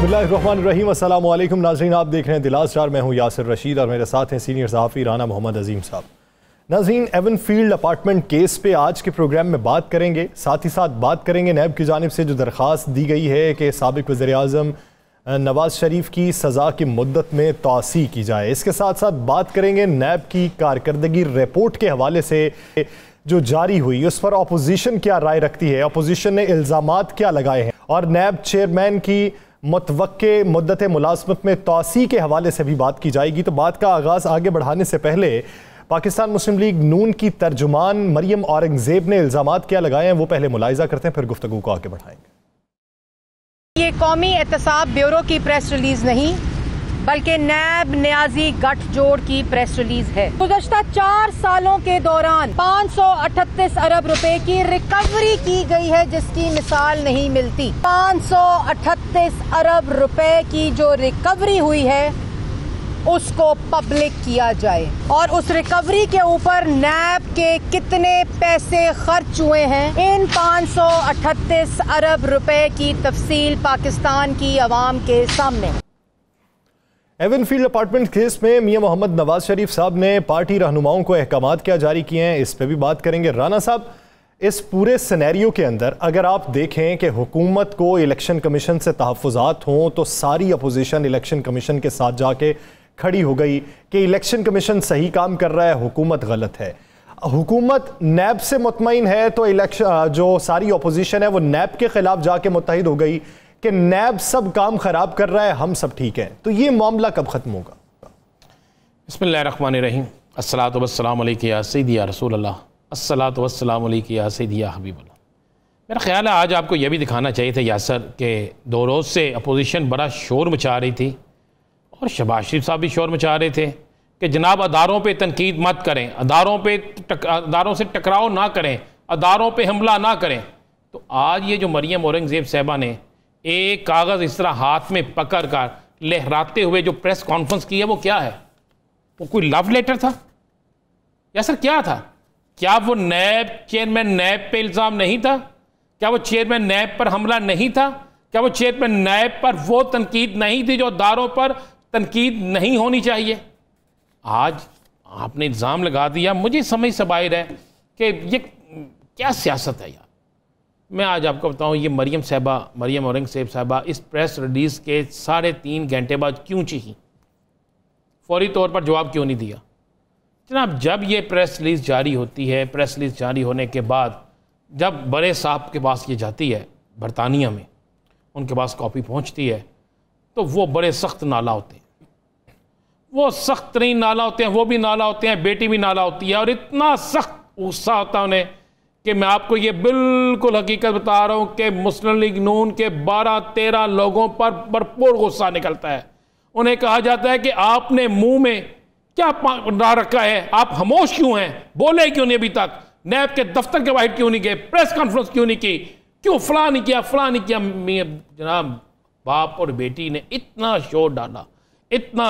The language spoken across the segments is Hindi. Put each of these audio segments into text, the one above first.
बिस्मिल्लाहिर्रहमानिर्रहीम, अस्सलाम वालेकुम नाज़रीन, आप देख रहे हैं दिलास स्टार। मैं हूं यासिर रशीद और मेरे साथ हैं सीनियर सहाफ़ी राना मोहम्मद अजीम साहब। नाज़रीन, एवनफील्ड अपार्टमेंट केस पे आज के प्रोग्राम में बात करेंगे। साथ ही साथ बात करेंगे नैब की जानिब से जो दरख्वास्त दी गई है कि साबिक़ वज़ीर-ए-आज़म नवाज शरीफ की सज़ा की मुद्दत में तौसी की जाए। इसके साथ साथ बात करेंगे नैब की कारकर्दगी रिपोर्ट के हवाले से जो जारी हुई उस पर अपोजिशन क्या राय रखती है, अपोजिशन ने इल्ज़ामात क्या लगाए हैं, और नैब चेयरमैन की मुतवक्के मुद्दत मुलाज़मत में तौसी के हवाले से भी बात की जाएगी। तो बात का आगाज़ आगे बढ़ाने से पहले पाकिस्तान मुस्लिम लीग नून की तर्जुमान मरियम औरंगज़ेब ने इल्ज़ामात क्या लगाए हैं वो पहले मुलाहिज़ा करते हैं, फिर गुफ्तगू को आगे बढ़ाएंगे। ये कौमी एहतसाब ब्यूरो की प्रेस रिलीज नहीं बल्कि नैब न्याजी गठजोड़ की प्रेस रिलीज है। गुज़श्ता 4 सालों के दौरान 538 अरब रुपए की रिकवरी की गई है, जिसकी मिसाल नहीं मिलती। 538 अरब रुपए की जो रिकवरी हुई है उसको पब्लिक किया जाए, और उस रिकवरी के ऊपर नैब के कितने पैसे खर्च हुए हैं, इन 538 अरब रुपए की तफसील पाकिस्तान की आवाम के सामने। एवनफील्ड अपार्टमेंट केस में मियां मोहम्मद नवाज शरीफ साहब ने पार्टी रहनुमाओं को अहकामात क्या जारी किए हैं, इस पर भी बात करेंगे। राना साहब, इस पूरे सिनेरियो के अंदर अगर आप देखें कि हुकूमत को इलेक्शन कमीशन से तहफ़्फ़ुज़ात हों तो सारी अपोजिशन इलेक्शन कमीशन के साथ जाके खड़ी हो गई कि इलेक्शन कमीशन सही काम कर रहा है, हुकूमत गलत है। हुकूमत नैब से मुतमईन है तो इलेक्शन जो सारी अपोजिशन है वो नैब के खिलाफ जाके मुत्तहिद हो गई कि नैब सब काम खराब कर रहा है, हम सब ठीक हैं। तो ये मामला कब खत्म होगा? बिस्मिल्लाहिर्रहमानिर्रहीम, अस्सलातु वस्सलामु अलैका या सय्यदी या रसूल अल्लाह, अस्सलातु वस्सलामु अलैका या सय्यदी या हबीब अल्लाह। मेरा ख्याल है आज आपको यह भी दिखाना चाहिए था यासर कि 2 रोज़ से अपोजिशन बड़ा शोर मचा रही थी और शहबाज शरीफ साहब भी शोर मचा रहे थे कि जनाब अदारों पे तनकीद मत करें, अदारों से टकराव ना करें, अदारों पे हमला ना करें। तो आज ये जो मरियम औरंगज़ेब साहिबा ने एक कागज़ इस तरह हाथ में पकड़ कर लहराते हुए जो प्रेस कॉन्फ्रेंस की है वो क्या है? वो कोई लव लेटर था या सर क्या था? क्या वो नैब चेयरमैन नैब पे इल्ज़ाम नहीं था? क्या वो चेयरमैन नैब पर हमला नहीं था? क्या वो चेयरमैन नैब पर वो तनकीद नहीं थी जो अदारों पर तनकीद नहीं होनी चाहिए? आज आपने इल्ज़ाम लगा दिया। मुझे समझ से बाहर है कि ये क्या सियासत है यार। मैं आज आपको बताऊं, ये मरियम औरंगज़ेब साहिबा इस प्रेस रिलीज़ के 3.5 घंटे बाद क्यों चीखी, फौरी तौर पर जवाब क्यों नहीं दिया? जनाब, जब ये प्रेस रिलीज़ जारी होती है, प्रेस रिलीज़ जारी होने के बाद जब बड़े साहब के पास ये जाती है बरतानिया में, उनके पास कॉपी पहुंचती है, तो वो बड़े सख्त नाला होते हैं, वो सख्त तरीन नाला होते हैं, वो भी नाला होते हैं, बेटी भी नाला होती है, और इतना सख्त गुस्सा होता है उन्हें कि मैं आपको ये बिल्कुल हकीकत बता रहा हूँ कि मुस्लिम लीग नून के 12-13 लोगों पर भरपूर गुस्सा निकलता है। उन्हें कहा जाता है कि आपने मुंह में क्या डा रखा है, आप खामोश क्यों हैं, बोले क्यों नहीं अभी तक, नैब के दफ्तर के बाहर क्यों नहीं गए, प्रेस कॉन्फ्रेंस क्यों नहीं की, क्यों फलां नहीं किया, फलां नहीं किया। जनाब, बाप और बेटी ने इतना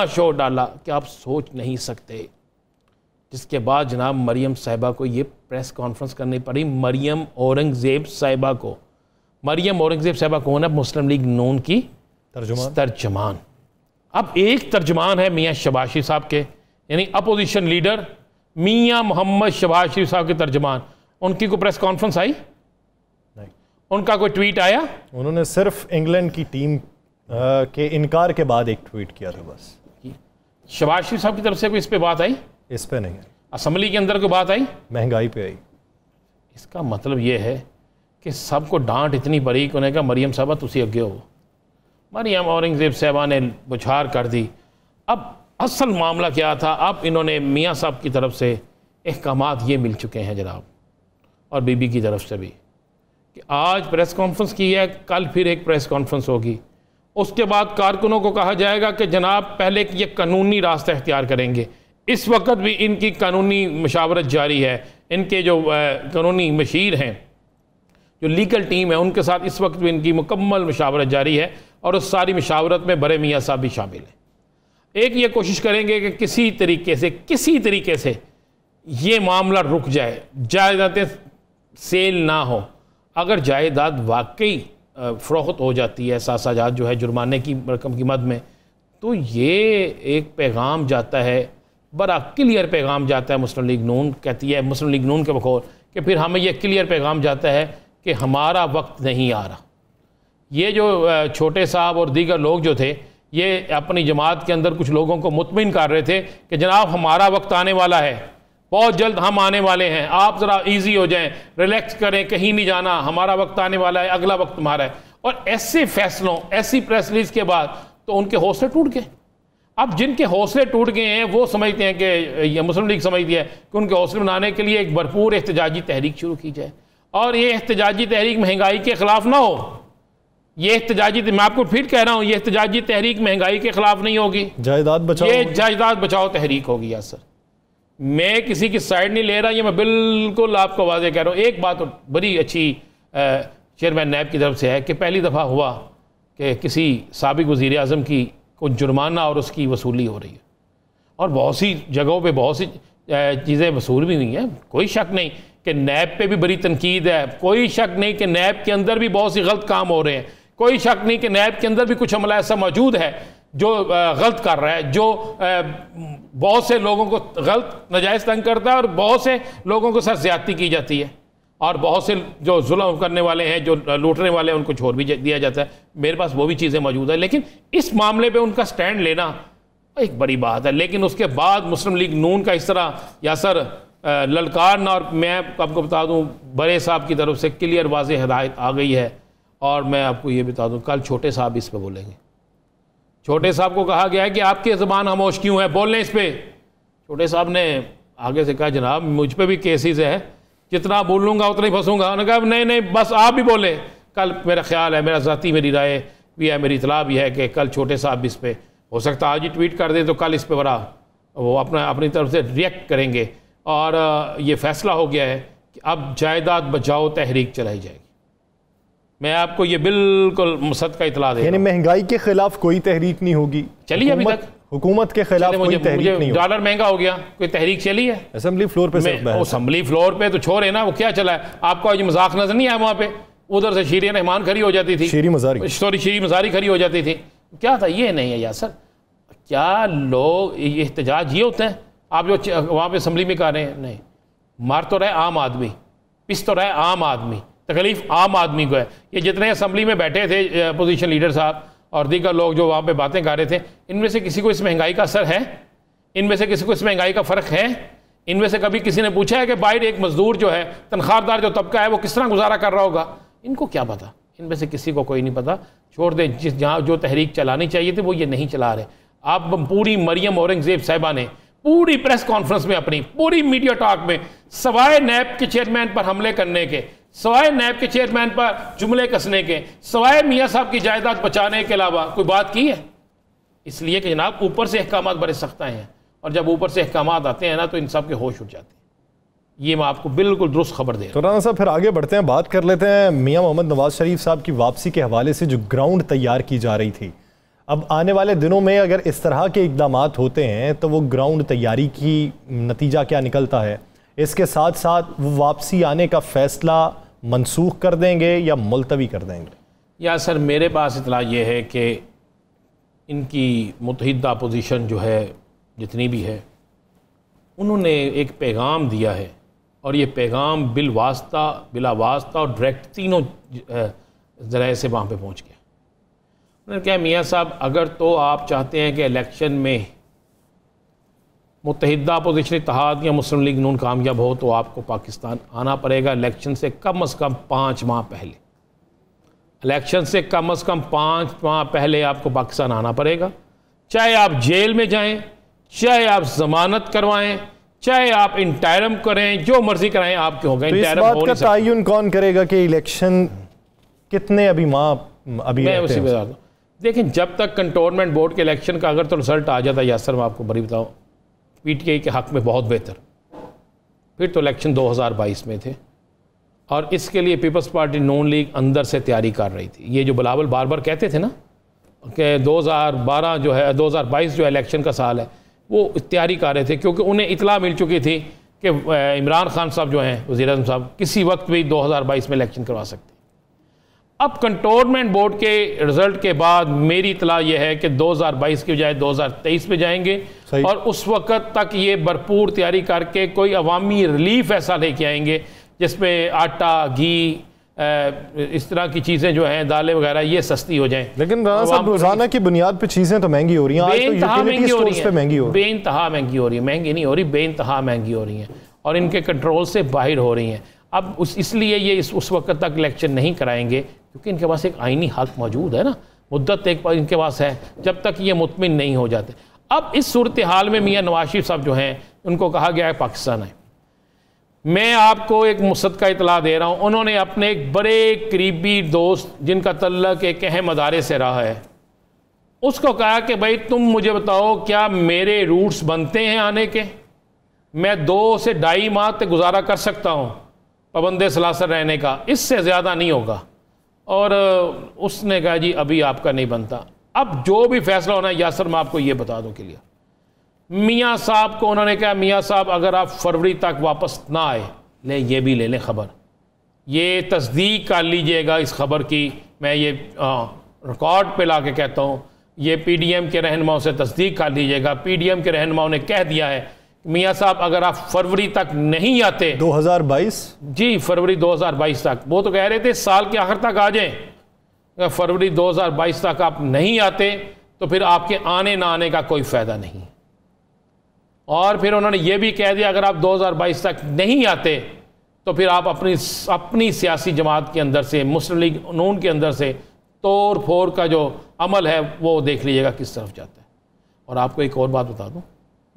शोर डाला कि आप सोच नहीं सकते। जिसके बाद जनाब मरियम साहिबा को ये प्रेस कॉन्फ्रेंस करनी पड़ी। मरियम औरंगज़ेब साहिबा कौन है? मुस्लिम लीग नून की तर्जुमान। अब एक तर्जुमान है मियाँ शहबाज शरीफ साहब के, यानी अपोजिशन लीडर मियाँ मोहम्मद शहबाज शरीफ साहब के तर्जुमान। उनकी कोई प्रेस कॉन्फ्रेंस आई नहीं, उनका कोई ट्वीट आया? उन्होंने सिर्फ इंग्लैंड की टीम के इनकार के बाद एक ट्वीट किया था बस। शहबाज शरीफ साहब की तरफ से कोई इस पे बात आई? इस पे नहीं। असम्बली के अंदर कोई बात आई? महंगाई पे आई। इसका मतलब ये है कि सबको डांट इतनी बड़ी कि उन्हें कहा मरियम साहबा तुसी अगे हो। मरियम औरंगज़ेब साहबा ने बुछार कर दी। अब असल मामला क्या था? अब इन्होंने मियाँ साहब की तरफ से अहकामात ये मिल चुके हैं जनाब, और बीबी की तरफ से भी, कि आज प्रेस कॉन्फ्रेंस की है, कल फिर एक प्रेस कॉन्फ्रेंस होगी। उसके बाद कारकुनों को कहा जाएगा कि जनाब पहले ये कानूनी रास्ता इख्तियार करेंगे। इस वक्त भी इनकी कानूनी मशावरत जारी है। इनके जो कानूनी मशीर हैं, जो लीगल टीम है, उनके साथ इस वक्त भी इनकी मुकम्मल मशावरत जारी है, और उस सारी मशावरत में बड़े मियाँ साहब भी शामिल हैं। एक ये कोशिश करेंगे कि किसी तरीके से ये मामला रुक जाए, जायदादें सेल ना हो। अगर जायदाद वाकई फ़रोख्त हो जाती है, साजात जो है जुर्माने की रकम की मद में, तो ये एक पैगाम जाता है, बड़ा क्लियर पैगाम जाता है। मुस्लिम लीग नून कहती है, मुस्लिम लीग नून के बकौल, कि फिर हमें यह क्लियर पैगाम जाता है कि हमारा वक्त नहीं आ रहा। ये जो छोटे साहब और दीगर लोग जो थे, ये अपनी जमात के अंदर कुछ लोगों को मुतमिन कर रहे थे कि जनाब हमारा वक्त आने वाला है, बहुत जल्द हम आने वाले हैं, आप ज़रा इजी हो जाएं, रिलैक्स करें, कहीं नहीं जाना, हमारा वक्त आने वाला है, अगला वक्त हमारा है। और ऐसे फैसलों, ऐसी प्रेस रिलीज के बाद तो उनके हौसले टूट गए। अब जिनके हौसले टूट गए हैं वो समझते हैं कि ये मुस्लिम लीग समझती है कि उनके हौसले बनाने के लिए एक भरपूर एहतजाजी तहरीक शुरू की जाए, और ये एहतजाजी तहरीक महंगाई के ख़िलाफ़ ना हो। ये एहतजाजी, मैं आपको फिर कह रहा हूँ, ये एहतजाजी तहरीक महंगाई के ख़िलाफ़ नहीं होगी, जायदाद बचाओ, ये जायदाद बचाओ तहरीक होगी। यार सर, मैं किसी की साइड नहीं ले रहा, ये मैं बिल्कुल आपको वाज़ेह कह रहा हूँ। एक बात बड़ी अच्छी चेयरमैन नैब की तरफ से है कि पहली दफ़ा हुआ कि किसी साबिक़ वज़ीर आज़म की को जुर्माना और उसकी वसूली हो रही है, और बहुत सी जगहों पे बहुत सी चीज़ें वसूल भी हुई हैं। कोई शक नहीं कि नैब पे भी बड़ी तनकीद है, कोई शक नहीं कि नैब के अंदर भी बहुत सी गलत काम हो रहे हैं, कोई शक नहीं कि नैब के अंदर भी कुछ अमला ऐसा मौजूद है जो गलत कर रहा है, जो बहुत से लोगों को गलत नाजायज़ तंग करता है, और बहुत से लोगों को सर ज़्यादती की जाती है, और बहुत से जो जुल्म करने वाले हैं, जो लूटने वाले हैं, उनको छोड़ भी दिया जाता है। मेरे पास वो भी चीज़ें मौजूद है, लेकिन इस मामले पे उनका स्टैंड लेना एक बड़ी बात है। लेकिन उसके बाद मुस्लिम लीग नून का इस तरह या सर ललकारना, और मैं आपको बता दूं बड़े साहब की तरफ से क्लियर वाज़ेह हिदायत आ गई है, और मैं आपको ये बता दूं कल छोटे साहब इस पर बोलेंगे। छोटे साहब को कहा गया है कि आपकी ज़बान खामोश क्यों है, बोल लें इस पर। छोटे साहब ने आगे से कहा जनाब मुझ पर भी केसेस है, जितना बोलूँगा उतना ही फंसूँगा। उन्होंने कहा नहीं नहीं बस आप भी बोले। कल मेरा ख्याल है, मेरा ज़ाती मेरी राय भी है, मेरी इतला भी है कि कल छोटे साहब इस पर, हो सकता है आज ही ट्वीट कर दें तो कल इस पर बड़ा वो अपनी तरफ से रिएक्ट करेंगे। और ये फैसला हो गया है कि अब जायदाद बचाओ तहरीक चलाई जाएगी। मैं आपको ये बिल्कुल मुसद का इतला दे, यानी महंगाई के खिलाफ कोई तहरीक नहीं होगी, चलिए अभी तक हुकूमत के खिलाफ कोई तहरीक नहीं होगी। डॉलर महंगा हो गया, कोई तहरीक चली है? असेंबली फ्लोर पे असेंबली फ्लोर पे तो छोड़े ना, वो क्या चला है? आपको आज मजाक नजर नहीं आया? वहाँ पे उधर से शीरी रहमान खड़ी हो जाती थी, शीरी मजारी खड़ी हो जाती थी। क्या था? ये नहीं है यार सर, क्या लोग एहतजाज ये होते हैं? आप जो वहाँ पे असेंबली में कह रहे हैं, नहीं मार तो रहे आम आदमी, पिस तो रहे आम आदमी, तकलीफ आम आदमी को है। ये जितने असेंबली में बैठे थे अपोजिशन लीडर साहब और दीगर लोग जो वहाँ पे बातें कर रहे थे, इनमें से किसी को इस महंगाई का असर है? इनमें से किसी को इस महंगाई का फ़र्क है? इनमें से कभी किसी ने पूछा है कि बाहर एक मजदूर जो है, तनख्वाहदार जो तबका है, वो किस तरह गुजारा कर रहा होगा? इनको क्या पता? इनमें से किसी को कोई नहीं पता। छोड़ दें, जहाँ जो तहरीक चलानी चाहिए थी वो ये नहीं चला रहे। आप पूरी मरियम औरंगजेब साहिबा ने पूरी प्रेस कॉन्फ्रेंस में, अपनी पूरी मीडिया टॉक में, सवाए नैब के चेयरमैन पर हमले करने के, सवाए नैब के चेयरमैन पर जुमले कसने के, सवाए मियाँ साहब की जायदाद बचाने के अलावा कोई बात की है? इसलिए कि जनाब ऊपर से अहकामात बड़े सख्त आए हैं, और जब ऊपर से अहकामात आते हैं ना तो इन सब के होश उठ जाते हैं। ये मैं आपको बिल्कुल दुरुस्त खबर दे रहा हूं। तो राना साहब फिर आगे बढ़ते हैं, बात कर लेते हैं मियाँ मोहम्मद नवाज शरीफ साहब की वापसी के हवाले से जो ग्राउंड तैयार की जा रही थी। अब आने वाले दिनों में अगर इस तरह के इकदाम होते हैं तो वो ग्राउंड तैयारी की नतीजा क्या निकलता है? इसके साथ साथ वो वापसी आने का फैसला मनसूख कर देंगे या मुलतवी कर देंगे? या सर मेरे पास इतला ये है कि इनकी मुत्तहिदा अपोजिशन जो है जितनी भी है, उन्होंने एक पैगाम दिया है, और ये पैगाम बिलवास्ता, बिलावास्ता और डायरेक्ट तीनों ज़राए से वहाँ पे पहुँच गया। उन्होंने कहा मियाँ साहब अगर तो आप चाहते हैं कि इलेक्शन में मुत्तहिदा अपोजिशन इत्तेहाद या मुस्लिम लीग नून कामयाब हो तो आपको पाकिस्तान आना पड़ेगा इलेक्शन से कम 5 माह पहले। इलेक्शन से कम 5 माह पहले आपको पाकिस्तान आना पड़ेगा, चाहे आप जेल में जाएं, चाहे आप जमानत करवाएं, चाहे आप इंटरम करें, जो मर्जी कराएं, आपके होगा। तो इस बात का तयन कौन करेगा कि इलेक्शन कितने अभी माह अभी? मैं उसी बता दूँ, देखें जब तक कंटोनमेंट बोर्ड के इलेक्शन का अगर तो रिजल्ट आ जाता है यासर, मैं आपको बड़ी बताऊँ, पीटीआई के हक़ में बहुत बेहतर। फिर तो इलेक्शन 2022 में थे, और इसके लिए पीपल्स पार्टी नून लीग अंदर से तैयारी कर रही थी। ये जो बिलावल बार बार कहते थे ना कि 2012 जो है, 2022 जो इलेक्शन का साल है, वो तैयारी कर रहे थे, क्योंकि उन्हें इतला मिल चुकी थी कि इमरान खान साहब जो हैं वज़ीर आज़म साहब, किसी वक्त भी 2022 में इलेक्शन करवा सकते। अब कंटोनमेंट बोर्ड के रिजल्ट के बाद मेरी इतला यह है कि 2022 की बजाय 2023 पे जाएंगे और उस वक्त तक ये भरपूर तैयारी करके कोई अवामी रिलीफ ऐसा लेके आएंगे जिसमें आटा, घी, इस तरह की चीज़ें जो हैं, दालें वगैरह, ये सस्ती हो जाएं। लेकिन राना साहब, रोजाना की बुनियाद पे चीज़ें तो महंगी हो रही हैं, बेइंतहा महंगी हो रही हैं, बेइंतहा महंगी हो रही है, महंगी नहीं हो रही, बेइंतहा महंगी हो रही हैं और इनके कंट्रोल से बाहर हो रही हैं। अब इसलिए ये उस वक्त तक इलेक्शन नहीं कराएंगे क्योंकि इनके पास एक आईनी हक मौजूद है ना, मुद्दत एक इनके पास है जब तक ये मुतमिन नहीं हो जाते। अब इस सूरत हाल में मियाँ नवाज शरीफ साहब जो हैं उनको कहा गया है पाकिस्तान है। मैं आपको एक मुसद्दका इतला दे रहा हूँ, उन्होंने अपने एक बड़े करीबी दोस्त जिनका तल्लक एक अहम अदारे से रहा है उसको कहा कि भाई तुम मुझे बताओ क्या मेरे रूट्स बनते हैं आने के, मैं 2 से 2.5 माह तक गुजारा कर सकता हूँ पाबंदे सलासर रहने का, इससे ज़्यादा नहीं होगा। और उसने कहा जी अभी आपका नहीं बनता। अब जो भी फैसला होना है यासर, मैं आपको ये बता दूं के लिए, मियाँ साहब को उन्होंने कहा मियाँ साहब अगर आप फरवरी तक वापस ना आए, ले ये भी ले लें खबर, ये तस्दीक कर लीजिएगा इस खबर की, मैं ये रिकॉर्ड पे ला के कहता हूँ, ये PDM के रहनुमाओं से तस्दीक कर लीजिएगा। PDM के रहनुमाओं ने कह दिया है मियाँ साहब अगर आप फरवरी तक नहीं आते 2022, जी फरवरी 2022 तक, वो तो कह रहे थे साल के आखिर तक आ जाएं, अगर फरवरी 2022 तक आप नहीं आते तो फिर आपके आने ना आने का कोई फ़ायदा नहीं। और फिर उन्होंने ये भी कह दिया अगर आप 2022 तक नहीं आते तो फिर आप अपनी सियासी जमात के अंदर से, मुस्लिम लीग नून के अंदर से तोड़ फोड़ का जो अमल है वो देख लीजिएगा किस तरफ जाता है। और आपको एक और बात बता दूं,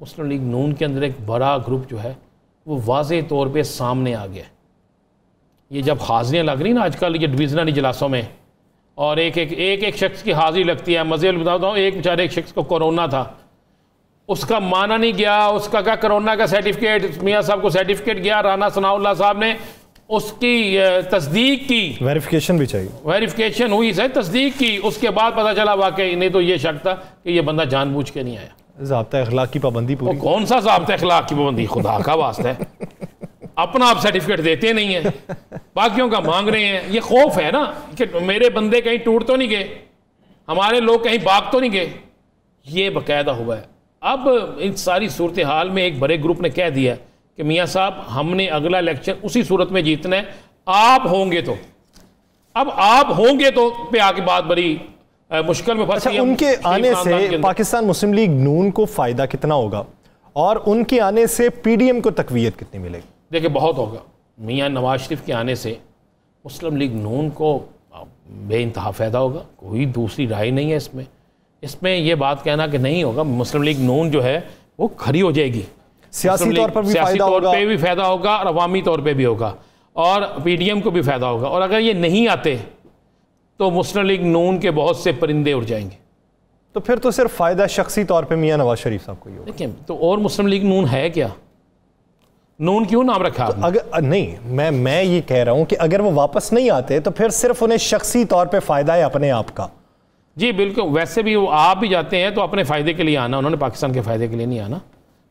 मुस्लिम लीग नून के अंदर एक बड़ा ग्रुप जो है वो वाज़े तौर पे सामने आ गया। ये जब हाजिरियाँ लग रही ना आजकल ये डिवीज़नल इजलासों में, और एक शख्स की हाजिरी लगती है, मज़े बताता हूँ, एक बेचारे एक शख्स को कोरोना था, उसका माना नहीं गया, उसका क्या कोरोना का सर्टिफिकेट, मियाँ साहब को सर्टिफिकेट गया, राना सनाउल्लाह साहब ने उसकी तस्दीक की, वेरिफिकेशन भी चाहिए, वेरिफिकेशन हुई है, तस्दीक की, उसके बाद पता चला वाकई नहीं तो ये शक था कि ये बंदा जानबूझ के नहीं आया। ज़ाब्ता अखलाक की पाबंदी पूरी। कौन सा ज़ाब्ता अखलाक की पाबंदी, खुदा का वास्ता है, अपना आप सर्टिफिकेट देते नहीं है, बाकियों का मांग रहे हैं। ये खौफ है ना कि मेरे बंदे कहीं टूट तो नहीं गए, हमारे लोग कहीं भाग तो नहीं गए, ये बाकायदा हुआ है। अब इन सारी सूरत हाल में एक बड़े ग्रुप ने कह दिया कि मियाँ साहब हमने अगला इलेक्शन उसी सूरत में जीतना है, आप होंगे तो, अब आप होंगे तो पे आके बात बड़ी मुश्किल में फंस गई। उनके आने से पाकिस्तान मुस्लिम लीग नून को फ़ायदा कितना होगा और उनके आने से PDM को तकवीयत कितनी मिलेगी? देखिए बहुत होगा। मियाँ नवाज शरीफ के आने से मुस्लिम लीग नून को बेइंतहा फ़ायदा होगा, कोई दूसरी राय नहीं है इसमें ये बात कहना कि नहीं होगा। मुस्लिम लीग नून जो है वो खड़ी हो जाएगी, सियासी तौर पर भी सियासी तौर पे भी फ़ायदा होगा और अवामी तौर पे भी होगा और PDM को भी फ़ायदा होगा। और अगर ये नहीं आते तो मुस्लिम लीग नून के बहुत से परिंदे उड़ जाएंगे। तो फिर तो सिर्फ फ़ायदा शख्सी तौर पे मियाँ नवाज शरीफ साहब को ही होगा। देखिए तो और मुस्लिम लीग नून है क्या, नून क्यों नाम रखा? तो अगर नहीं, मैं ये कह रहा हूँ कि अगर वो वापस नहीं आते तो फिर सिर्फ उन्हें शख्सी तौर पे फ़ायदा है अपने आप का। जी बिल्कुल, वैसे भी वो आप भी जाते हैं तो अपने फ़ायदे के लिए आना, उन्होंने पाकिस्तान के फ़ायदे के लिए नहीं आना।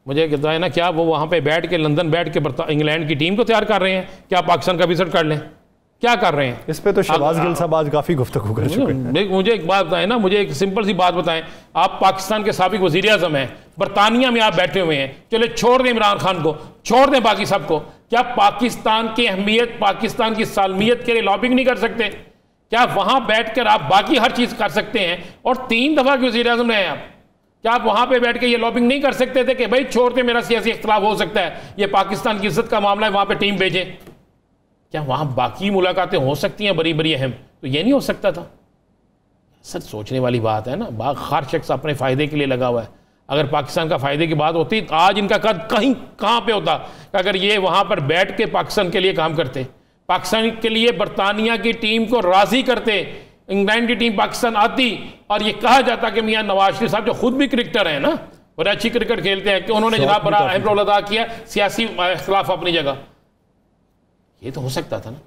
मुझे कहता है ना क्या वो वहाँ पे बैठ के लंदन बैठ के इंग्लैंड की टीम को तैयार कर रहे हैं, क्या पाकिस्तान का विजिट कर लें, क्या कर रहे हैं? इस पे तो शहबाज गिल साहब आज काफ़ी गुफ्तगू कर चुके हैं। मुझे एक बात बताएं ना, मुझे एक सिंपल सी बात बताएं, आप पाकिस्तान के साबिक वज़ीर आज़म हैं, बरतानिया में आप बैठे हुए हैं, चले छोड़ दें इमरान खान को, छोड़ दें बाकी सबको, क्या पाकिस्तान की अहमियत, पाकिस्तान की सालमियत के लिए लॉबिंग नहीं कर सकते? क्या वहाँ बैठ कर आप बाकी हर चीज़ कर सकते हैं? और 3 दफ़ा के वज़ीर आज़म रहे हैं आप, क्या आप वहाँ पे बैठ के ये लॉबिंग नहीं कर सकते थे कि भाई छोड़ते मेरा सियासी इख्तिलाफ हो सकता है, ये पाकिस्तान की इज्जत का मामला है, वहाँ पे टीम भेजें? क्या वहाँ बाकी मुलाकातें हो सकती हैं बड़ी बड़ी अहम? तो ये नहीं हो सकता था? सच सोचने वाली बात है ना। हर शख्स अपने फ़ायदे के लिए लगा हुआ है। अगर पाकिस्तान का फ़ायदे की बात होती तो आज इनका कद कहाँ पे होता अगर ये वहाँ पर बैठ के पाकिस्तान के लिए काम करते, पाकिस्तान के लिए बरतानिया की टीम को राज़ी करते, इंग्लैंड की टीम पाकिस्तान आती और ये कहा जाता कि मियाँ नवाज शरीफ साहब जो खुद भी क्रिकेटर हैं ना, बड़ा अच्छी क्रिकेट खेलते हैं, कि उन्होंने जनाब बड़ा अहम रोल अदा किया, सियासी इख्तिलाफ अपनी जगह, ये तो हो सकता था ना।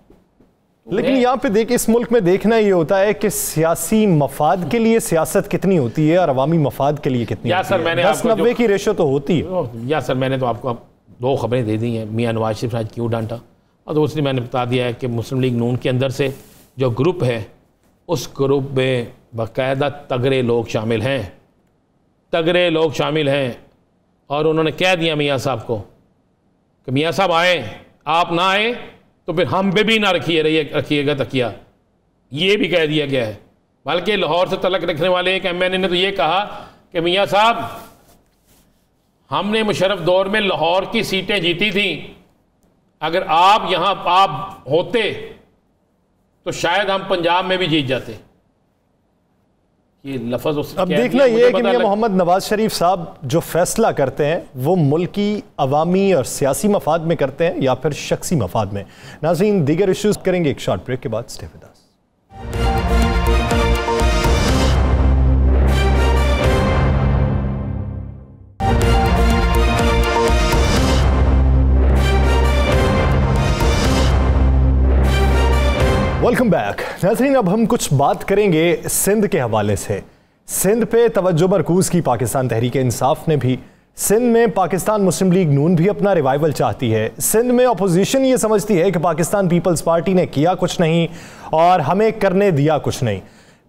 लेकिन यहाँ पे देख, इस मुल्क में देखना ये होता है कि सियासी मफाद के लिए सियासत कितनी होती है और अवामी मफाद के लिए कितनी होती है। 10-90 की रेशो तो होती है। या सर मैंने तो आपको 2 खबरें दे दी हैं, मियाँ नवाज शरीफ आज क्यों डांटा, और दूसरी मैंने बता दिया है कि मुस्लिम लीग नून के अंदर से जो ग्रुप है उस ग्रुप में बाकायदा तगड़े लोग शामिल हैं, तगड़े लोग शामिल हैं। और उन्होंने कह दिया मियाँ साहब को कि मियाँ साहब आए, आप ना आए तो फिर हम पे भी ना रखिएगा तकिया, ये भी कह दिया गया है। बल्कि लाहौर से तलक रखने वाले एक MNA ने तो ये कहा कि मियाँ साहब हमने मुशर्रफ दौर में लाहौर की सीटें जीती थी, अगर आप यहाँ आप होते तो शायद हम पंजाब में भी जीत जाते। ये लफ्ज़ अब देखना ये है कि मियां मोहम्मद नवाज शरीफ साहब जो फैसला करते हैं वो मुल्की अवामी और सियासी मफाद में करते हैं या फिर शख्सी मफाद में। नाज़रीन, दीगर इश्यूज करेंगे एक शॉर्ट ब्रेक के बाद। Stay with us. Welcome back. नाज़रीन, अब हम कुछ बात करेंगे सिंध के हवाले से। सिंध पे तवज्जो मरकूज की पाकिस्तान तहरीक इंसाफ ने भी। सिंध में पाकिस्तान मुस्लिम लीग नून भी अपना रिवाइवल चाहती है। सिंध में अपोजिशन ये समझती है कि पाकिस्तान पीपल्स पार्टी ने किया कुछ नहीं और हमें करने दिया कुछ नहीं।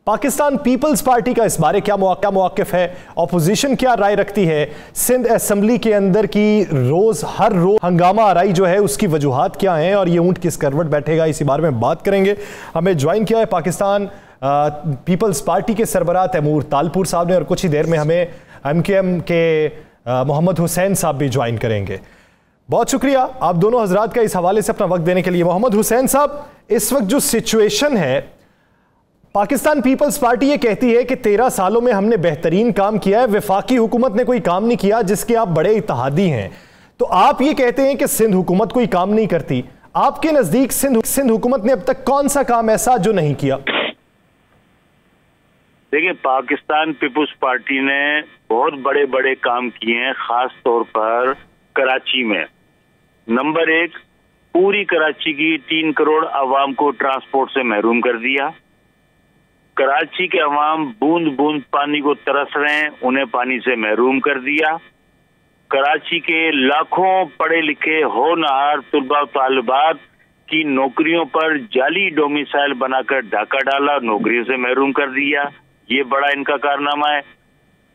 पाकिस्तान पीपल्स पार्टी का इस बारे क्या मौक़िफ़ है, अपोजिशन क्या राय रखती है, सिंध असम्बली के अंदर की हर रोज हंगामा आराई जो है उसकी वजूहात क्या हैं और ये ऊंट किस करवट बैठेगा, इसी बारे में बात करेंगे। हमें ज्वाइन किया है पाकिस्तान पीपल्स पार्टी के सरबराह तैमूर तालपुर साहब ने और कुछ ही देर में हमें MKM के मोहम्मद हुसैन साहब भी ज्वाइन करेंगे। बहुत शुक्रिया आप दोनों हजरात का इस हवाले से अपना वक्त देने के लिए। मोहम्मद हुसैन साहब, इस वक्त जो सिचुएशन है, पाकिस्तान पीपल्स पार्टी ये कहती है कि 13 सालों में हमने बेहतरीन काम किया है, वफाकी हुकूमत ने कोई काम नहीं किया जिसके आप बड़े इत्तेहादी हैं। तो आप ये कहते हैं कि सिंध हुकूमत कोई काम नहीं करती। आपके नजदीक सिंध हुकूमत ने अब तक कौन सा काम ऐसा जो नहीं किया? देखिए, पाकिस्तान पीपल्स पार्टी ने बहुत बड़े बड़े काम किए हैं, खास तौर पर कराची में। नंबर 1, पूरी कराची की 3 करोड़ आवाम को ट्रांसपोर्ट से महरूम कर दिया। कराची के अवाम बूंद बूंद पानी को तरस रहे हैं, उन्हें पानी से महरूम कर दिया। कराची के लाखों पढ़े लिखे होनहार तुलबा तालिबात की नौकरियों पर जाली डोमिसाइल बनाकर डाका डाला, नौकरियों से महरूम कर दिया। ये बड़ा इनका कारनामा है।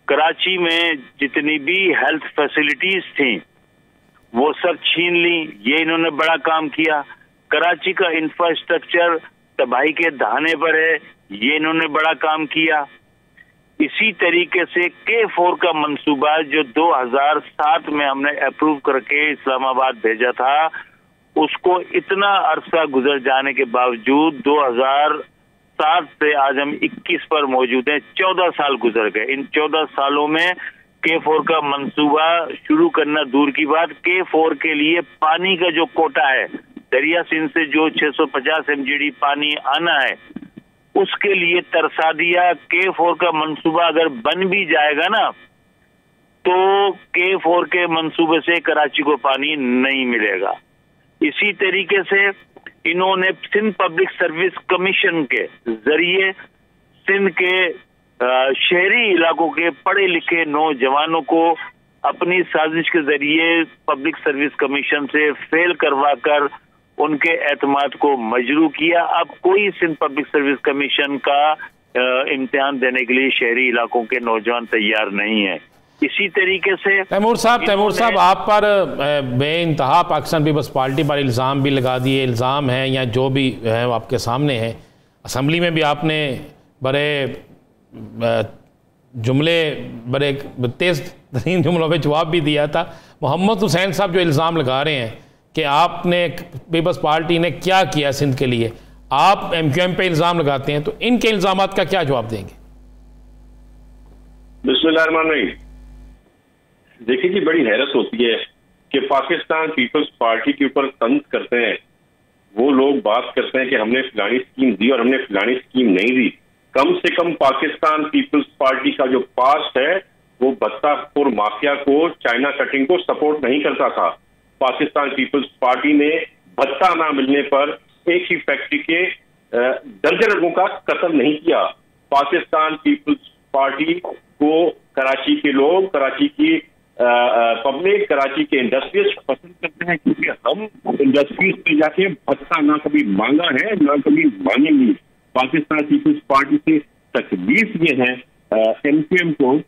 कराची में जितनी भी हेल्थ फैसिलिटीज थी वो सब छीन ली, ये इन्होंने बड़ा काम किया। कराची का इंफ्रास्ट्रक्चर तबाही के दहाने पर है, ये इन्होंने बड़ा काम किया। इसी तरीके से K4 का मंसूबा जो 2007 में हमने अप्रूव करके इस्लामाबाद भेजा था, उसको इतना अरसा गुजर जाने के बावजूद 2007 से आज हम 21 पर मौजूद हैं, 14 साल गुजर गए। इन 14 सालों में K4 का मंसूबा शुरू करना दूर की बात, K4 के लिए पानी का जो कोटा है, दरिया सिंध से जो 650 MGD पानी आना है, उसके लिए तरसा दिया। K4 का मंसूबा अगर बन भी जाएगा ना, तो K4 के मंसूबे से कराची को पानी नहीं मिलेगा। इसी तरीके से इन्होंने सिंध पब्लिक सर्विस कमीशन के जरिए सिंध के शहरी इलाकों के पढ़े लिखे नौजवानों को अपनी साजिश के जरिए पब्लिक सर्विस कमीशन से फेल करवा कर उनके एतमाद को मजरू किया। अब कोई सिंध पब्लिक सर्विस कमीशन का इम्तिहान देने के लिए शहरी इलाकों के नौजवान तैयार नहीं है। इसी तरीके से तैमूर साहब आप पर बेइंतहा पाकिस्तान पीपल्स पार्टी पर इल्ज़ाम भी लगा दिए, इल्ज़ाम है या जो भी है आपके सामने है। असम्बली में भी आपने बड़े जुमले, बड़े तेज़ तरीन जुमलों में जवाब भी दिया था। मोहम्मद हुसैन साहब जो इल्ज़ाम लगा रहे हैं कि आपने पीपल्स पार्टी ने क्या किया सिंध के लिए, आप MQM पे इल्ज़ाम लगाते हैं, तो इनके इल्ज़ामात का क्या जवाब देंगे? बिस्मिल्लाहिर्रहमानिर्रहीम। देखिए जी, बड़ी हैरत होती है कि पाकिस्तान पीपल्स पार्टी के ऊपर तंज करते हैं वो लोग, बात करते हैं कि हमने फलानी स्कीम दी और हमने फलानी स्कीम नहीं दी। कम से कम पाकिस्तान पीपल्स पार्टी का जो पास्ट है वो भत्ताखोर माफिया को, चाइना कटिंग को सपोर्ट नहीं करता था। पाकिस्तान पीपल्स पार्टी ने भत्ता ना मिलने पर एक ही फैक्ट्री के दर्जन लोगों का कत्ल नहीं किया। पाकिस्तान पीपल्स पार्टी को कराची के लोग, कराची की पब्लिक, कराची के इंडस्ट्रीज पसंद करते हैं, क्योंकि हम इंडस्ट्रीज पे जाके भत्ता ना कभी मांगा है ना कभी मांगेंगे। पाकिस्तान पीपल्स पार्टी से तकलीफ ये है MQM को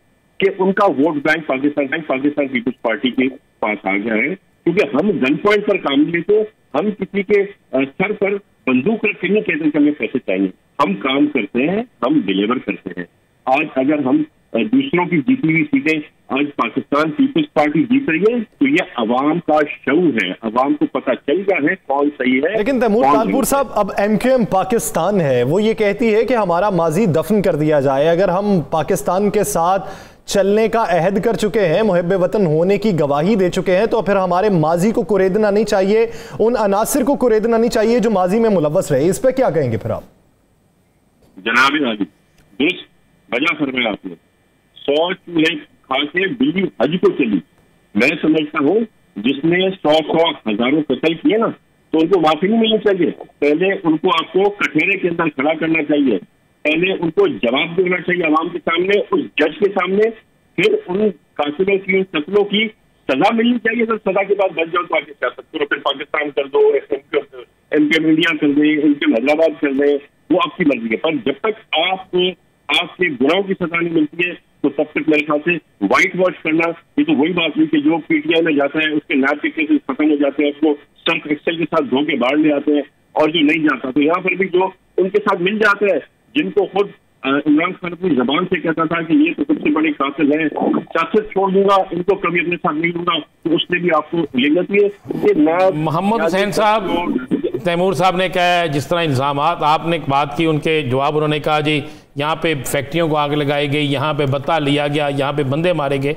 कि उनका vote bank Pakistan Peoples Party के पास आ गया है, क्योंकि हम गन पॉइंट पर काम लिए तो हम किसी के सर पर बंदूक रख के नहीं कहते कि हमें पैसे चाहिए। हम काम करते हैं, हम डिलीवर करते हैं। आज अगर हम दूसरों की जीती हुई सीटें आज पाकिस्तान पीपल्स पार्टी जीत रही है तो ये अवाम का शऊर है, अवाम को पता चल गया है कौन सही है। लेकिन तैमूर तालपुर साहब, अब MQM पाकिस्तान है, वो ये कहती है कि हमारा माजी दफन कर दिया जाए। अगर हम पाकिस्तान के साथ चलने का अहद कर चुके हैं, मुहब्बे वतन होने की गवाही दे चुके हैं, तो फिर हमारे माजी को कुरेदना नहीं चाहिए, उन अनासिर को कुरेदना नहीं चाहिए जो माजी में मुलव्वस रहे। इस पर क्या कहेंगे फिर आप? जनाब नाज़रीन, वजह फरमाया आपने, 100 चूल्हे खा के बिल्ली हज को चली। मैं समझता हूँ जिसने 100 हजारों कत्ल किए ना, तो उनको माफी नहीं मिलनी चाहिए। पहले उनको आपको कठेरे के अंदर खड़ा करना चाहिए, पहले उनको जवाब देना चाहिए आवाम के सामने, उस जज के सामने। फिर उन कातिलों की, कत्लों की सजा मिलनी चाहिए। तो सजा के बाद बच जाओ तो आगे क्या सकते हो, फिर पाकिस्तान कर दो, MQM इंडिया कर दे, MQM हैदराबाद कर दे, वो आपकी मर्जी है। पर जब तक आपके गुनाहों की सजा नहीं मिलती है तो तब तक मेरे ख्याल से व्हाइट वॉश करना, ये तो वही बात हुई कि जो PTI में जाता है उसके नाम के केसेस खत्म हो जाते हैं, उसको सर्फ एक्सेल के साथ धो के बाहर ले आते हैं, और जो नहीं जाता तो यहाँ पर भी जो उनके साथ मिल जाते हैं, जिनको खुद इमरान खान अपनी जबान से कहता था कि ये तो सबसे बड़े कातिल है, सियासत छोड़ दूंगा, इनको कभी अपने साथ नहीं लूंगा, तो उसने भी आपको ले जाती है। मोहम्मद हुसैन साहब, तैमूर साहब ने कहा है जिस तरह इल्ज़ामात आपने बात की, उनके जवाब उन्होंने कहा जी यहाँ पे फैक्ट्रियों को आग लगाई गई, यहाँ पे बत्ता लिया गया, यहाँ पे बंदे मारे गए।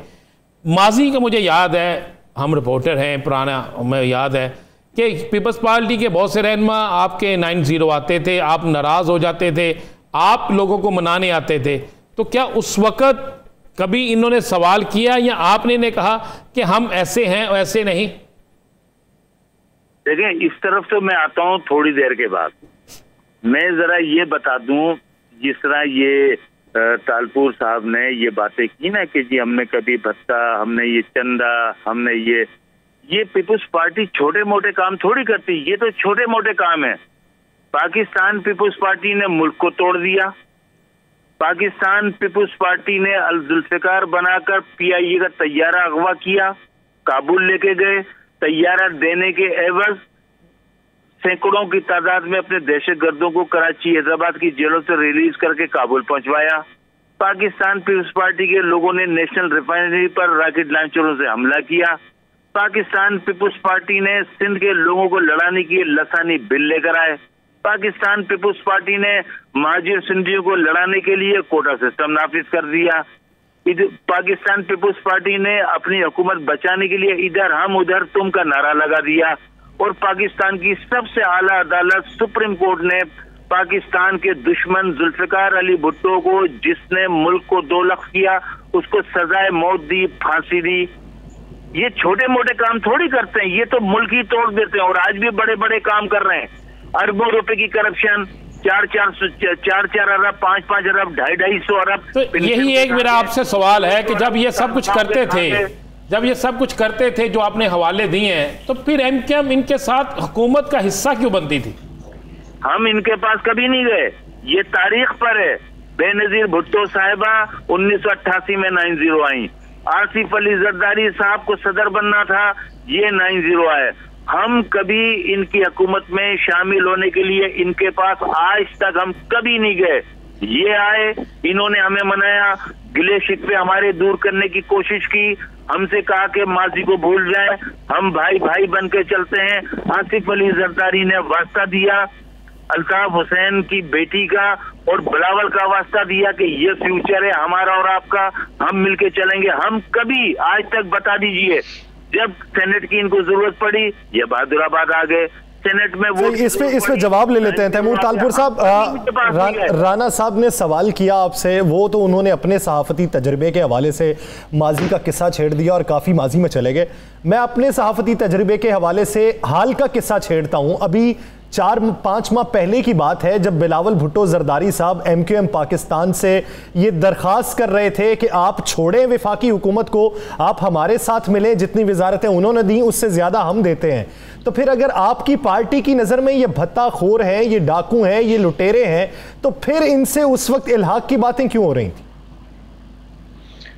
माजी का मुझे याद है, हम रिपोर्टर हैं पुराना, हमें याद है कि पीपल्स पार्टी के बहुत से रहनुमा आपके 90 आते थे, आप नाराज़ हो जाते थे, आप लोगों को मनाने आते थे, तो क्या उस वक़्त कभी इन्होंने सवाल किया या आपने ने कहा कि हम ऐसे हैं वैसे नहीं? देखें, इस तरफ तो मैं आता हूं थोड़ी देर के बाद। मैं जरा ये बता दूं, जिस तरह ये तालपुर साहब ने ये बातें की ना कि जी हमने कभी भत्ता, हमने ये चंदा, हमने ये पीपुल्स पार्टी छोटे मोटे काम थोड़ी करती, ये तो छोटे मोटे काम है। पाकिस्तान पीपुल्स पार्टी ने मुल्क को तोड़ दिया। पाकिस्तान पीपुल्स पार्टी ने अल जुल्फिकार बनाकर PIA का तैयारा अगवा किया, काबुल लेके गए, तैयारा देने के एवज सैकड़ों की तादाद में अपने दहशतगर्दों को कराची, हैदराबाद की जेलों से रिलीज करके काबुल पहुंचवाया। पाकिस्तान पीपुल्स पार्टी के लोगों ने नेशनल रिफाइनरी पर रॉकेट लॉन्चरों से हमला किया। पाकिस्तान पीपुल्स पार्टी ने सिंध के लोगों को लड़ाने के लसानी बिल लेकर आए। पाकिस्तान पीपुल्स पार्टी ने महाजिर सिंधियों को लड़ाने के लिए कोटा सिस्टम नाफिज कर दिया। पाकिस्तान पीपुल्स पार्टी ने अपनी हुकूमत बचाने के लिए इधर हम उधर तुम का नारा लगा दिया। और पाकिस्तान की सबसे आला अदालत सुप्रीम कोर्ट ने पाकिस्तान के दुश्मन जुल्फिकार अली भुट्टो को, जिसने मुल्क को 2 लाख किया, उसको सजाए मौत दी, फांसी दी। ये छोटे मोटे काम थोड़ी करते हैं, ये तो मुल्क ही तोड़ देते हैं। और आज भी बड़े बड़े काम कर रहे हैं। अरबों रुपए की करप्शन, 4-4 अरब, 5-5 अरब, 250 अरब। तो यही एक मेरा आपसे सवाल है कि जब ये सब कुछ करते थे, जो आपने हवाले दिए हैं, तो फिर MQM इनके साथ हुकूमत का हिस्सा क्यों बनती थी? हम इनके पास कभी नहीं गए, ये तारीख पर है। बेनजीर भुट्टो साहिबा 1988 में 90 आई। आसिफ अली जरदारी साहब को सदर बनना था, ये 90 आए। हम कभी इनकी हुकूमत में शामिल होने के लिए इनके पास आज तक हम कभी नहीं गए। ये आए, इन्होंने हमें मनाया, गिले शिकवे हमारे दूर करने की कोशिश की, हमसे कहा कि माजी को भूल जाए, हम भाई भाई बन के चलते हैं। आसिफ अली जरदारी ने वास्ता दिया अल्ताफ हुसैन की बेटी का और बिलावल का वास्ता दिया कि ये फ्यूचर है हमारा और आपका, हम मिलके चलेंगे। हम कभी आज तक, बता दीजिए, जब सेनेट की इनको जरूरत पड़ी ये बहादुराबाद आ गए, सेनेट में वो इस पे जवाब ले लेते हैं। तैमूर तालपुर साहब, राना साहब ने सवाल किया आपसे, वो तो उन्होंने अपने सहाफती तजर्बे के हवाले से माजी का किस्सा छेड़ दिया और काफ़ी माजी में चले गए। मैं अपने सहाफती तजर्बे के हवाले से हाल का किस्सा छेड़ता हूँ। अभी 4-5 माह पहले की बात है जब बिलावल भुट्टो जरदारी साहब MQM पाकिस्तान से ये दरख्वास्त कर रहे थे कि आप छोड़ें वफाकी हुकूमत को, आप हमारे साथ मिलें, जितनी वजारतें उन्होंने दी उससे ज़्यादा हम देते हैं। तो फिर अगर आपकी पार्टी की नज़र में ये भत्ताखोर हैं, ये डाकू हैं, ये लुटेरे हैं, तो फिर इनसे उस वक्त इल्हाक की बातें क्यों हो रही थी?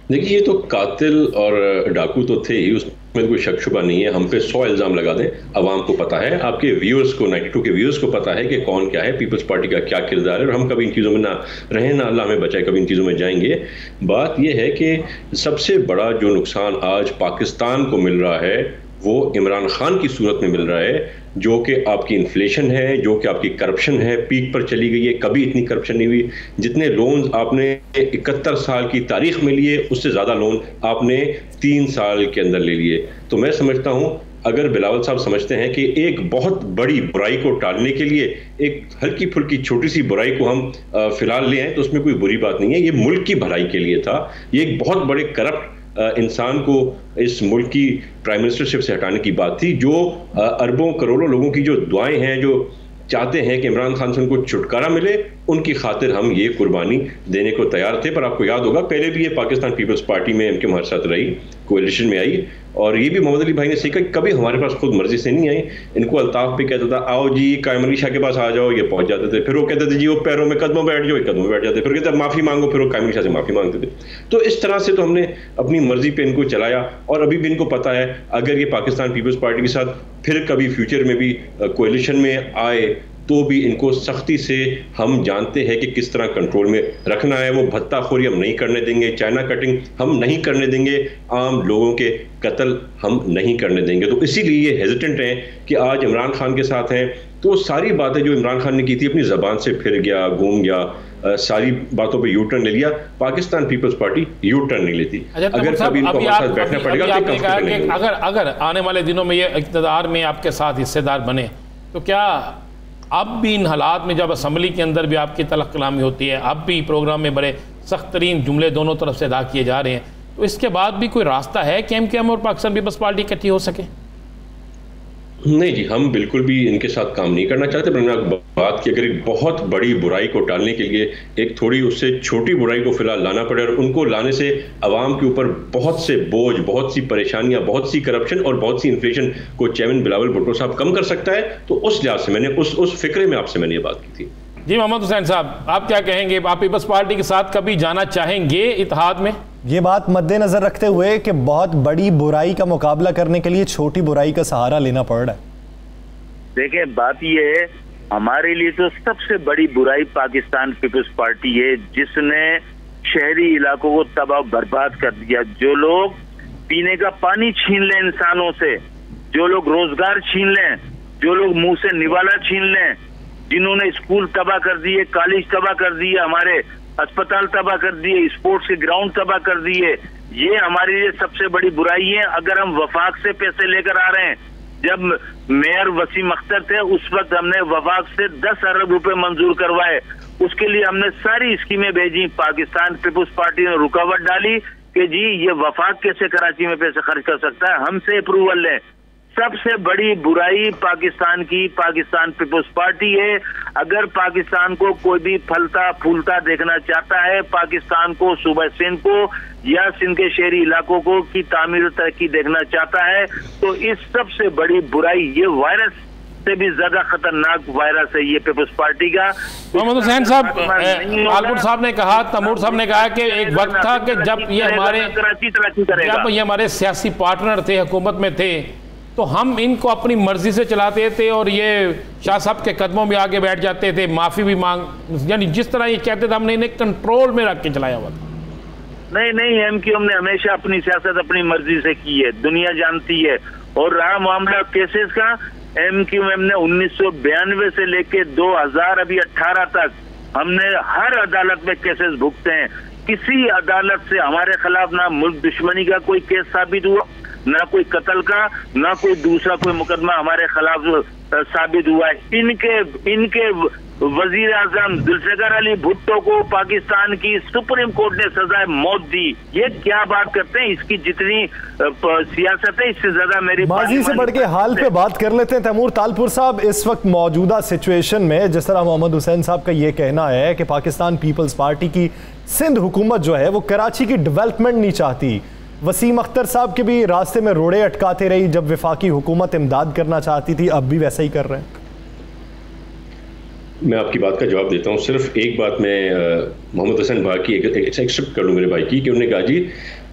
देखिए, ये तो कातिल और डाकू तो थे ही, उसमें कोई शक शुबा नहीं है। हम पे 100 इल्ज़ाम लगा दें, अवाम को पता है, आपके व्यूअर्स को, 92 के व्यूअर्स को पता है कि कौन क्या है, पीपल्स पार्टी का क्या किरदार है, और हम कभी इन चीज़ों में ना रहें, ना अल्लाह में बचाए कभी इन चीज़ों में जाएंगे। बात यह है कि सबसे बड़ा जो नुकसान आज पाकिस्तान को मिल रहा है वो इमरान खान की सूरत में मिल रहा है, जो कि आपकी इन्फ्लेशन है, जो कि आपकी करप्शन है, पीक पर चली गई है। कभी इतनी करप्शन नहीं हुई। जितने लोन आपने 71 साल की तारीख में लिए, उससे ज़्यादा लोन आपने 3 साल के अंदर ले लिए। तो मैं समझता हूँ अगर बिलावल साहब समझते हैं कि एक बहुत बड़ी बुराई को टालने के लिए एक हल्की फुल्की छोटी सी बुराई को हम फिलहाल ले आए, तो उसमें कोई बुरी बात नहीं है। ये मुल्क की भलाई के लिए था। ये एक बहुत बड़े करप्ट इंसान को इस मुल्क की प्राइम मिनिस्टरशिप से हटाने की बात थी, जो अरबों करोड़ों लोगों की जो दुआएं हैं, जो चाहते हैं कि इमरान खान से उनको छुटकारा मिले, उनकी खातिर हम ये कुर्बानी देने को तैयार थे। पर आपको याद होगा पहले भी ये पाकिस्तान पीपल्स पार्टी में MQM हमारे साथ रही, कोalition में आई, और ये भी मोहम्मद अली भाई ने सीखा कि कभी हमारे पास खुद मर्जी से नहीं आई। इनको अल्ताफ भी कहता था आओ जी कायम अली शाह के पास आ जाओ, ये पहुंच जाते थे। फिर वो कहते थे जी वो पैरों में कदमों बैठ जाओ, कदमों में बैठ जाते। फिर कहते माफ़ी मांगो, फिर वो कायम अली शाह से माफ़ी मांगते थे। तो इस तरह से तो हमने अपनी मर्जी पे इनको चलाया, और अभी भी इनको पता है अगर ये पाकिस्तान पीपल्स पार्टी के साथ फिर कभी फ्यूचर में भी कोalition में आए तो भी इनको सख्ती से हम जानते हैं कि किस तरह कंट्रोल में रखना है। वो भत्ताखोरी हम नहीं करने देंगे, चाइना कटिंग हम नहीं करने देंगे, आम लोगों के कत्ल हम नहीं करने देंगे। तो इसीलिए ये हेजिटेंट हैं कि आज इमरान खान के साथ हैं, तो सारी बातें जो इमरान खान ने की थी अपनी ज़बान से फिर गया, घूम गया, सारी बातों पे यू टर्न ले लिया। Pakistan Peoples Party U turn नहीं लेती। अगर कभी इनको हमारे साथ बैठना पड़ेगा, अगर आने वाले दिनों में ये इक़्तिदार में आपके साथ हिस्सेदार बने, तो क्या अब भी इन हालात में जब असम्बली के अंदर भी आपकी तलख कलामी होती है, अब भी प्रोग्राम में बड़े सख्त तरीन जुमले दोनों तरफ से अदा किए जा रहे हैं, तो इसके बाद भी कोई रास्ता है कि MQM और पाकिस्तान पीपल्स पार्टी इकट्ठी हो सके? नहीं जी, हम बिल्कुल भी इनके साथ काम नहीं करना चाहते। पर मैंने बात की अगर एक बहुत बड़ी बुराई को टालने के लिए एक थोड़ी उससे छोटी बुराई को फिलहाल लाना पड़े, और उनको लाने से अवाम के ऊपर बहुत से बोझ, बहुत सी परेशानियां, बहुत सी करप्शन और बहुत सी इन्फ्लेशन को चेयरमैन बिलावल भुट्टो साहब कम कर सकता है। तो उस लिहाज से मैंने उस फिक्रे में आपसे मैंने ये बात की थी। जी मोहम्मद हुसैन साहब, आप क्या कहेंगे? आप पीपल्स पार्टी के साथ कभी जाना चाहेंगे इत्तेहाद में? ये बात मद्देनजर रखते हुए कि बहुत बड़ी बुराई का मुकाबला करने के लिए छोटी बुराई का सहारा लेना पड़ रहा है। देखिए, बात ये है, हमारे लिए तो सबसे बड़ी बुराई पाकिस्तान पीपल्स पार्टी है, जिसने शहरी इलाकों को तबाह बर्बाद कर दिया। जो लोग पीने का पानी छीन लें इंसानों से, जो लोग रोजगार छीन लें, जो लोग मुंह से निवाला छीन लें, जिन्होंने स्कूल तबाह कर दिए, कॉलेज तबाह कर दिए, हमारे अस्पताल तबाह कर दिए, स्पोर्ट्स के ग्राउंड तबाह कर दिए, ये हमारे लिए सबसे बड़ी बुराई है। अगर हम वफाक से पैसे लेकर आ रहे हैं, जब मेयर वसीम अख्तर थे उस वक्त हमने वफाक से 10 अरब रुपए मंजूर करवाए, उसके लिए हमने सारी स्कीमें भेजी। पाकिस्तान पीपल्स पार्टी ने रुकावट डाली कि जी ये वफाक कैसे कराची में पैसे खर्च कर सकता है, हमसे अप्रूवल लें। सबसे बड़ी बुराई पाकिस्तान की पाकिस्तान पीपल्स पार्टी है। अगर पाकिस्तान को कोई भी फलता फूलता देखना चाहता है, पाकिस्तान को सूबा सिंध को या सिंध के शहरी इलाकों को की तामीर तरक्की देखना चाहता है, तो इस सबसे बड़ी बुराई, ये वायरस से भी ज्यादा खतरनाक वायरस है ये पीपल्स पार्टी का। मोहम्मद हुसैन साहब, आलपुर साहब ने कहा, तमूर साहब ने कहा कि एक वक्त था कि जब ये हमारे सियासी पार्टनर थे, हुकूमत में थे, तो हम इनको अपनी मर्जी से चलाते थे और ये शाह साहब के कदमों में आगे बैठ जाते थे, माफ़ी भी मांग, यानी जिस तरह ये कहते थे हमने इन्हें कंट्रोल में रख के चलाया हुआ था। नहीं, MQM ने हमेशा अपनी सियासत अपनी मर्जी से की है, दुनिया जानती है। और रहा मामला केसेस का, MQM ने 1992 से लेके 2018 तक हमने हर अदालत में केसेस भुगते हैं। किसी अदालत से हमारे खिलाफ ना मुल्क दुश्मनी का कोई केस साबित हुआ, ना कोई कत्ल का, ना कोई दूसरा कोई मुकदमा हमारे खिलाफ साबित हुआ है। इनके वजीर आजम जुल्फिकार अली भुट्टो को पाकिस्तान की सुप्रीम कोर्ट ने सजाए मौत दी। ये क्या बात करते हैं? इसकी जितनी सियासत है इससे ज्यादा मेरी माजी से बढ़ के हाल पे बात कर लेते हैं। तैमूर तालपुर साहब, इस वक्त मौजूदा सिचुएशन में जिस तरह मोहम्मद हुसैन साहब का ये कहना है कि पाकिस्तान पीपल्स पार्टी की सिंध हुकूमत जो है वो कराची की डेवलपमेंट नहीं चाहती, वसीम अख्तर साहब के भी रास्ते में रोड़े अटकाते रही जब वफाकी हुकूमत इमदाद करना चाहती थी, अब भी वैसा ही कर रहे हैं। मैं आपकी बात का जवाब देता हूँ। सिर्फ एक बात मैं मोहम्मद हुसैन भाई की एक्सेप्ट कर लूँ मेरे भाई की, कि उन्होंने कहा जी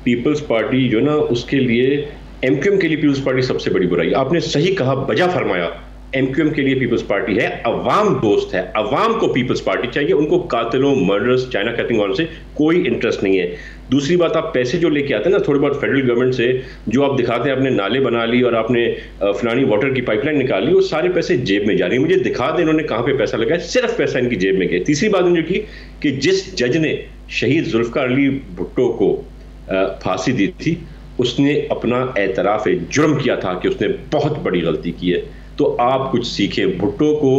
पीपल्स पार्टी जो ना उसके लिए एमक्यूएम के लिए पीपल्स पार्टी सबसे बड़ी बुराई। आपने सही कहा, बजा फरमाया। एमक्यूएम के लिए पीपल्स पार्टी है, अवाम दोस्त है, अवाम को पीपल्स पार्टी चाहिए। उनको कातिलों, मर्डर्स, चाइना कैटिंग ऑन से कोई इंटरेस्ट नहीं है। दूसरी बात, आप पैसे जो लेके आते हैं ना थोड़े बहुत फेडरल गवर्नमेंट से, जो आप दिखाते हैं आपने नाले बना ली और आपने फलानी वाटर की पाइपलाइन निकाली, वो सारे पैसे जेब में जा रहे हैं। मुझे दिखा दें इन्होंने कहाँ पे पैसा लगाया, सिर्फ पैसा इनकी जेब में गया। तीसरी बात उन्होंने की कि जिस जज ने शहीद जुल्फिकार अली भुट्टो को फांसी दी थी, उसने अपना एतराफ जुर्म किया था कि उसने बहुत बड़ी गलती की है। तो आप कुछ सीखें। भुट्टो को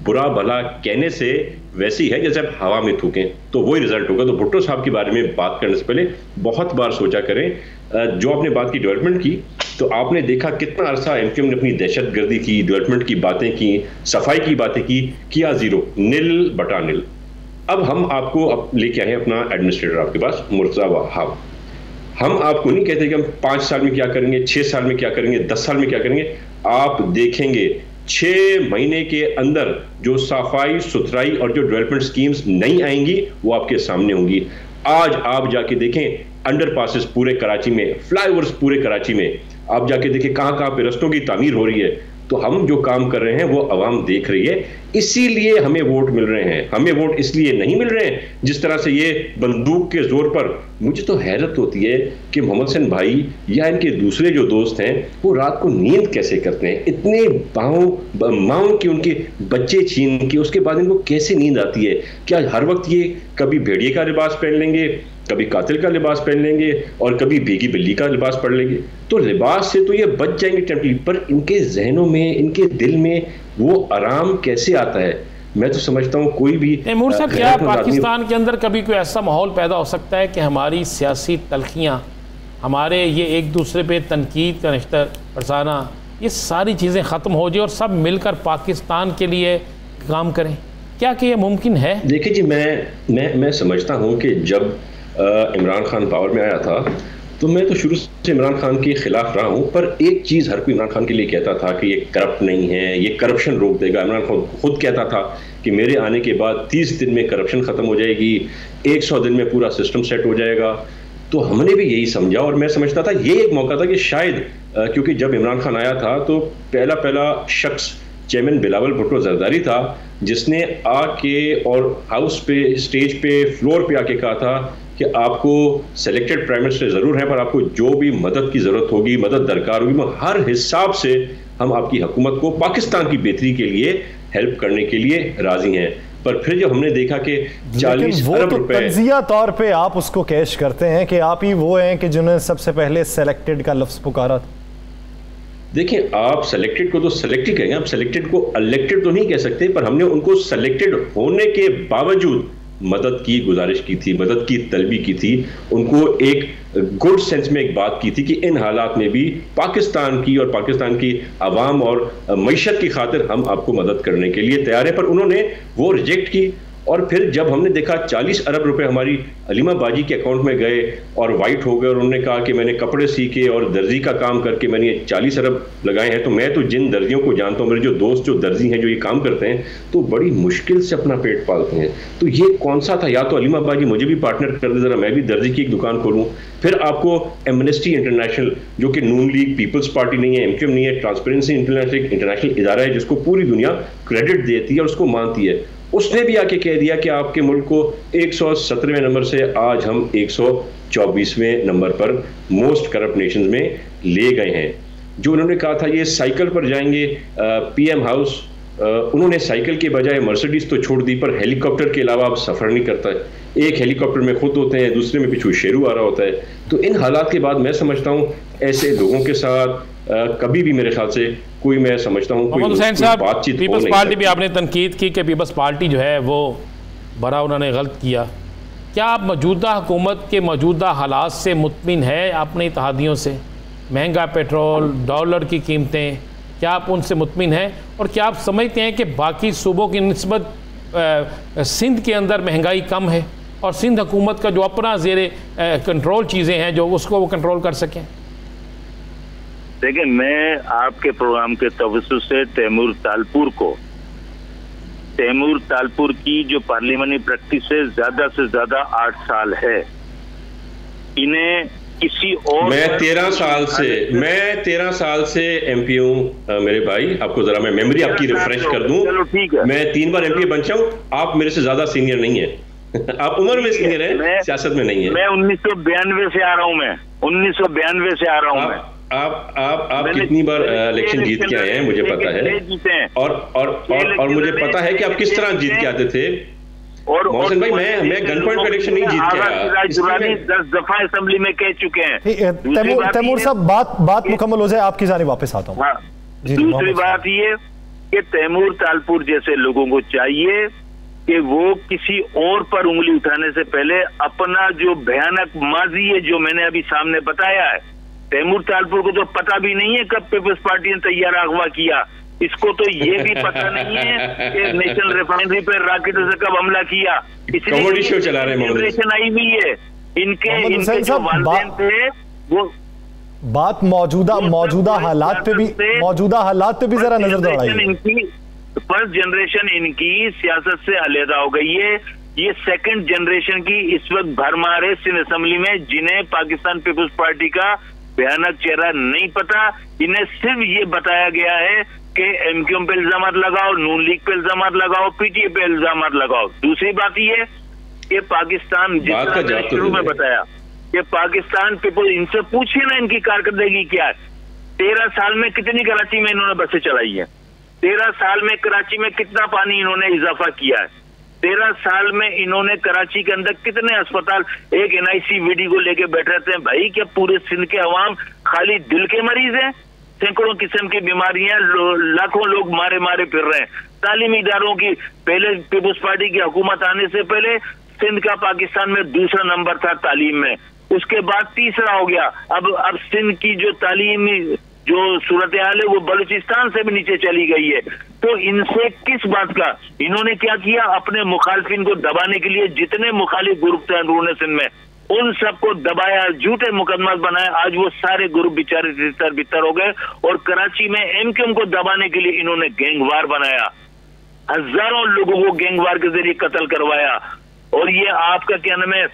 बुरा भला कहने से वैसी है जैसे आप हवा में थूकें, तो वही रिजल्ट होगा। तो भुट्टो साहब के बारे में बात करने से पहले बहुत बार सोचा करें। जो आपने बात की डेवलपमेंट की, तो आपने देखा कितना अरसा एमक्यूएम ने अपनी दहशतगर्दी की, डेवलपमेंट की बातें की, सफाई की बातें की, किया जीरो, नील बटा नील। अब हम आपको लेके आए अपना एडमिनिस्ट्रेटर आपके पास, मुर्तज़ा वहाब। हम आपको नहीं कहते कि हम 5 साल में क्या करेंगे, 6 साल में क्या करेंगे, 10 साल में क्या करेंगे। आप देखेंगे 6 महीने के अंदर जो सफाई सुथराई और जो डेवलपमेंट स्कीम्स नहीं आएंगी वो आपके सामने होंगी। आज आप जाके देखें अंडरपासेस पूरे कराची में, फ्लाईओवर्स पूरे कराची में, आप जाके देखें कहाँ कहाँ पे रस्तों की तामीर हो रही है। तो हम जो काम कर रहे हैं वो आवाम देख रही है, इसीलिए हमें वोट मिल रहे हैं। हमें वोट इसलिए नहीं मिल रहे हैं जिस तरह से ये बंदूक के जोर पर। मुझे तो हैरत होती है कि मोहम्मद हुसैन भाई या इनके दूसरे जो दोस्त हैं वो रात को नींद कैसे करते हैं। इतने माओ की उनके बच्चे छीन के उसके बाद इनको कैसे नींद आती है? क्या हर वक्त ये कभी भेड़िए का लिबास पहन लेंगे, कभी कातिल का लिबास पहन लेंगे और कभी भीगी बिल्ली का लिबास पहन लेंगे? तो लिबास से तो ये बच जाएंगे टेम्परेरी, पर इनके जहनों में, इनके दिल में वो आराम कैसे आता है? मैं तो समझता हूँ कोई भी तैमूर साहब, क्या पाकिस्तान के अंदर कभी कोई ऐसा माहौल पैदा हो सकता है कि हमारी सियासी तलखियाँ, हमारे ये एक दूसरे पे तनकीद का रिश्ता बरसाना, ये सारी चीज़ें ख़त्म हो जाए और सब मिलकर पाकिस्तान के लिए काम करें? क्या कि ये मुमकिन है? देखिए जी, मैं समझता हूँ कि जब इमरान खान पावर में आया था तो मैं तो शुरू से इमरान खान के खिलाफ रहा हूँ, पर एक चीज़ हर कोई इमरान खान के लिए कहता था कि ये करप्ट नहीं है, ये करप्शन रोक देगा। इमरान खान खुद कहता था कि मेरे आने के बाद 30 दिन में करप्शन ख़त्म हो जाएगी, 100 दिन में पूरा सिस्टम सेट हो जाएगा। तो हमने भी यही समझा और मैं समझता था ये एक मौका था कि शायद क्योंकि जब इमरान खान आया था तो पहला शख्स चेयरमैन बिलावल भुट्टो जरदारी था जिसने आके और हाउस पे, स्टेज पे, फ्लोर पे आके कहा था कि आपको सेलेक्टेड प्राइम मिनिस्टर ज़रूर है, पर आपको जो भी मदद की ज़रूरत होगी, मदद दरकार होगी, हर हिसाब से हम आपकी हुकूमत को पाकिस्तान की बेहतरी के लिए हेल्प करने के लिए राज़ी हैं। पर फिर जब हमने देखा कि 40 अरब रुपए, तंज़िया तौर पे आप उसको कैश करते हैं कि आप ही वो हैं कि जिन्होंने सबसे पहले सेलेक्टेड का लफ्ज़ पुकारा था। देखिए, आप सेलेक्टेड को तो सेलेक्ट ही कहेंगे, आप सेलेक्टेड को इलेक्टेड तो नहीं कह सकते, पर हमने उनको सेलेक्टेड होने के बावजूद मदद की गुजारिश की थी, मदद की तलबी की थी, उनको एक गुड सेंस में एक बात की थी कि इन हालात में भी पाकिस्तान की और पाकिस्तान की आवाम और मईशत की खातिर हम आपको मदद करने के लिए तैयार हैं, पर उन्होंने वो रिजेक्ट की। और फिर जब हमने देखा 40 अरब रुपए हमारी अलीमा बाजी के अकाउंट में गए और वाइट हो गए और उन्होंने कहा कि मैंने कपड़े सीखे और दर्जी का काम करके मैंने ये 40 अरब लगाए हैं, तो मैं तो जिन दर्जियों को जानता हूँ, मेरे जो दोस्त जो दर्जी हैं जो ये काम करते हैं, तो बड़ी मुश्किल से अपना पेट पालते हैं। तो ये कौन सा था? या तो अलीमा बाजी मुझे भी पार्टनर कर दे, ज़रा मैं भी दर्जी की एक दुकान खोलूँ। फिर आपको एमनेस्टी इंटरनेशनल, जो कि नून लीग पीपल्स पार्टी नहीं है, एमक्यूएम नहीं है, ट्रांसपेरेंसी इंटरनेशनल इदारा है जिसको पूरी दुनिया क्रेडिट देती है और उसको मानती है, उसने भी आके कह दिया कि आपके मुल्क को 117वें नंबर से आज हम 124वें नंबर पर मोस्ट करप्ट नेशंस में ले गए हैं। जो उन्होंने कहा था ये साइकिल पर जाएंगे पीएम हाउस उन्होंने साइकिल के बजाय मर्सिडीज तो छोड़ दी, पर हेलीकॉप्टर के अलावा अब सफ़र नहीं करता है। एक हेलीकॉप्टर में खुद होते हैं, दूसरे में पीछे शेरू आ रहा होता है। तो इन हालात के बाद मैं समझता हूँ ऐसे लोगों के साथ कभी भी मेरे ख्याल से कोई, मैं समझता हूँ मोहम्मद हुसैन साहब, पीपल्स पार्टी भी आपने तनकीद की कि पीपल्स पार्टी जो है वो बड़ा उन्होंने गलत किया। क्या आप मौजूदा हुकूमत के मौजूदा हालात से मुतमिन है अपने इत्तेहादियों से? महंगा पेट्रोल, डॉलर की कीमतें, क्या आप उनसे मुतमिन हैं? और क्या आप समझते हैं कि बाकी सूबों की निस्बत सिंध के अंदर महंगाई कम है और सिंध हुकूमत का जो अपना ज़ेरे कंट्रोल चीज़ें हैं जो उसको वो कंट्रोल कर सकें? देखिए, मैं आपके प्रोग्राम के तवज्जुह से तैमूर तालपुर की जो पार्लियामेंट्री प्रैक्टिस है ज़्यादा से ज़्यादा 8 साल है। इन्हें किसी और, मैं 13 साल से एमपी हूँ मेरे भाई। आपको जरा मैं मेमोरी आपकी रिफ्रेश कर दूं। चलो ठीक है, मैं 3 बार एमपी बन जाऊं। आप मेरे से ज्यादा सीनियर नहीं है। आप उम्र में सीनियर हैं, सियासत में नहीं है। मैं 1992 से आ रहा हूँ। मैं 1992 से आ रहा हूँ। आप कितनी बार इलेक्शन जीत के आए हैं मुझे पता है, और मुझे पता है कि आप किस तरह जीत के आते थे। और मोहसिन भाई, मैं गन पॉइंट प्रेडिक्शन नहीं जीत के आया, 10 दफा असेंबली में कह चुके हैं। तैमूर साहब, बात मुकम्मल हो जाए, आपकी जानिब वापस आता हूँ। दूसरी बात ये कि तैमूर तालपुर जैसे लोगों को चाहिए कि वो किसी और पर उंगली उठाने से पहले अपना जो भयानक माजी है, जो मैंने अभी सामने बताया है, तैमूर तालपुर को तो पता भी नहीं है कब पीपल्स पार्टी ने तैयार अगवा किया। इसको तो ये भी पता नहीं है कि नेशनल रिफाइनरी पर रॉकेटों से कब हमला किया। कॉमेडी शो चला रहे हैं, जनरेशन आई हुई है। इनके जो वालिदैन थे वो बात मौजूदा हालात पे भी जरा नजर दौड़ाइए। फर्स्ट जनरेशन इनकी सियासत से अलहदा हो गई है। ये सेकंड जनरेशन की इस वक्त भरमार है सिंध असेंबली में, जिन्हें पाकिस्तान पीपल्स पार्टी का भयानक चेहरा नहीं पता। इन्हें सिर्फ ये बताया गया है कि एमक्यूएम पे इल्जाम लगाओ, नून लीग पे इल्जाम लगाओ, पीटीए पे इल्जाम लगाओ। दूसरी बात ये कि पाकिस्तान, जितना शुरू में बताया कि पाकिस्तान पीपल, इनसे पूछिए ना इनकी कारकर्दगी क्या है। 13 साल में कितनी कराची में इन्होंने बसें चलाई है? 13 साल में कराची में कितना पानी इन्होंने इजाफा किया है? 13 साल में इन्होंने कराची के अंदर कितने अस्पताल, एक NIC VD को लेके बैठे रहते हैं। भाई, क्या पूरे सिंध के अवाम खाली दिल के मरीज हैं? सैकड़ों किस्म की बीमारियां, लाखों लोग मारे फिर रहे हैं। तालीमी इदारों की, पहले पीपल्स पार्टी की हुकूमत आने से पहले सिंध का पाकिस्तान में दूसरा नंबर था तालीम में, उसके बाद तीसरा हो गया। अब सिंध की जो तालीमी जो सूरत हाल है वो बलूचिस्तान से भी नीचे चली गई है। तो इनसे किस बात का, इन्होंने क्या किया? अपने मुखालिफिन को दबाने के लिए जितने मुखालिफ ग्रुप थे अंदरूनी सिंध में, उन सबको दबाया, झूठे मुकदमा बनाए। आज वो सारे ग्रुप बेचारे तितर बितर हो गए। और कराची में एमक्यूएम को दबाने के लिए इन्होंने गैंगवार बनाया, हजारों लोगों को गैंगवार के जरिए कत्ल करवाया। और ये आपका क्या नाम है,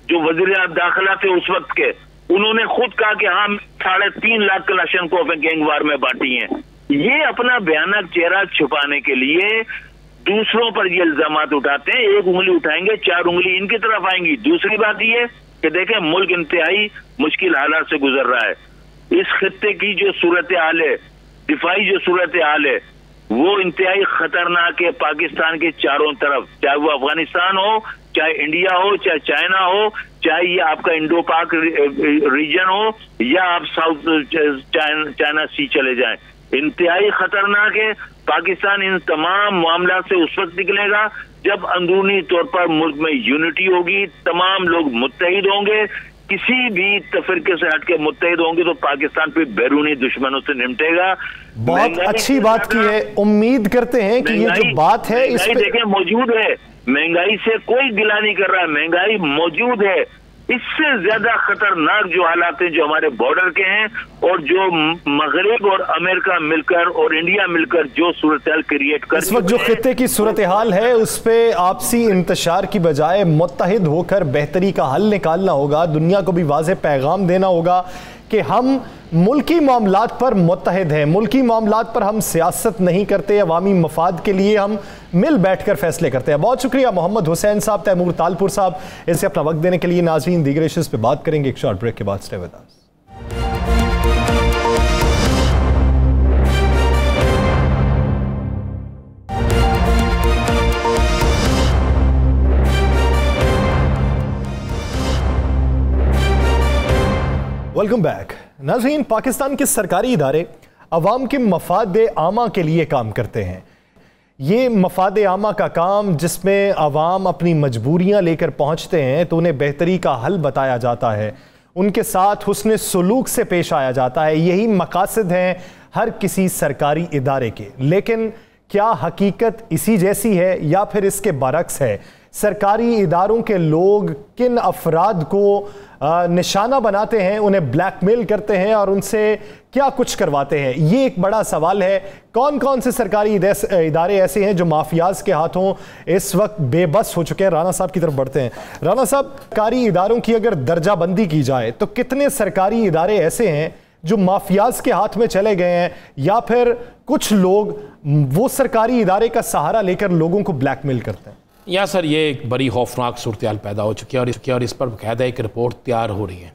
जो वजीर दाखिला थे उस वक्त के, उन्होंने खुद कहा कि हम 3.5 लाख कलाशनकोफें गैंगवार में बांटी हैं। ये अपना भयानक चेहरा छुपाने के लिए दूसरों पर ये इल्जामात उठाते हैं। एक उंगली उठाएंगे, 4 उंगली इनकी तरफ आएंगी। दूसरी बात ये कि देखें, मुल्क इंतहाई मुश्किल हालात से गुजर रहा है। इस खित्ते की जो सूरत हाल है, दिफाई जो सूरत हाल है, वो इंतहाई खतरनाक है। पाकिस्तान के चारों तरफ, चाहे वो अफगानिस्तान हो, चाहे इंडिया हो, चाहे चाइना हो, चाहे ये आपका इंडो पाक रीजन हो, या आप साउथ चाइना सी चले जाएं, इंतहाई खतरनाक है। पाकिस्तान इन तमाम मामला से उस वक्त निकलेगा जब अंदरूनी तौर पर मुल्क में यूनिटी होगी, तमाम लोग मुत्तहिद होंगे, किसी भी तफरीके से हटके मुत्तहिद होंगे तो पाकिस्तान पे बैरूनी दुश्मनों से निपटेगा। बहुत अच्छी बात की है। उम्मीद करते हैं कि ये जो बात है इस देखें मौजूद है। महंगाई से कोई गिला नहीं कर रहा है, महंगाई मौजूद है। इससे ज्यादा खतरनाक जो हालात हैं जो हमारे बॉर्डर के हैं, और जो मगरिब और अमेरिका मिलकर और इंडिया मिलकर जो सूरत हाल क्रिएट कर, इस वक्त जो खित्ते की सूरत हाल है उस पर आपसी इंतशार की बजाय मुत्तहिद होकर बेहतरी का हल निकालना होगा। दुनिया को भी वाज़ेह पैगाम देना होगा कि हम मुल्की मामलात पर मुत्तहिद हैं, मुल्की मामलात पर हम सियासत नहीं करते, अवामी मफाद के लिए हम मिल बैठ कर फैसले करते हैं। बहुत शुक्रिया मोहम्मद हुसैन साहब, तैमूर तालपुर साहब, इनसे अपना वक्त देने के लिए। नाज़रीन, दीगर इश्यूज़ पे बात करेंगे एक शॉर्ट ब्रेक के बाद। Stay with us. Welcome back. नाज़रीन, पाकिस्तान के सरकारी इदारे अवाम के मफाद आमा के लिए काम करते हैं। ये मफाद आमा का काम जिसमें अवाम अपनी मजबूरियां लेकर पहुंचते हैं तो उन्हें बेहतरी का हल बताया जाता है, उनके साथ हुस्न सलूक से पेश आया जाता है। यही मकासद हैं हर किसी सरकारी इदारे के। लेकिन क्या हकीकत इसी जैसी है या फिर इसके बरक्स है? सरकारी इदारों के लोग किन अफराद को निशाना बनाते हैं, उन्हें ब्लैकमेल करते हैं और उनसे क्या कुछ करवाते हैं? ये एक बड़ा सवाल है। कौन कौन से सरकारी इदारे ऐसे हैं जो माफियाज के हाथों इस वक्त बेबस हो चुके हैं? राना साहब की तरफ बढ़ते हैं। राना साहब, सरकारी इदारों की अगर दर्जाबंदी की जाए तो कितने सरकारी इदारे ऐसे हैं जो माफियाज के हाथ में चले गए हैं, या फिर कुछ लोग वो सरकारी इदारे का सहारा लेकर लोगों को ब्लैकमेल करते हैं? या सर, ये एक बड़ी खौफनाक सूरत पैदा हो चुकी है और इस पर बाकायदा एक रिपोर्ट तैयार हो रही है।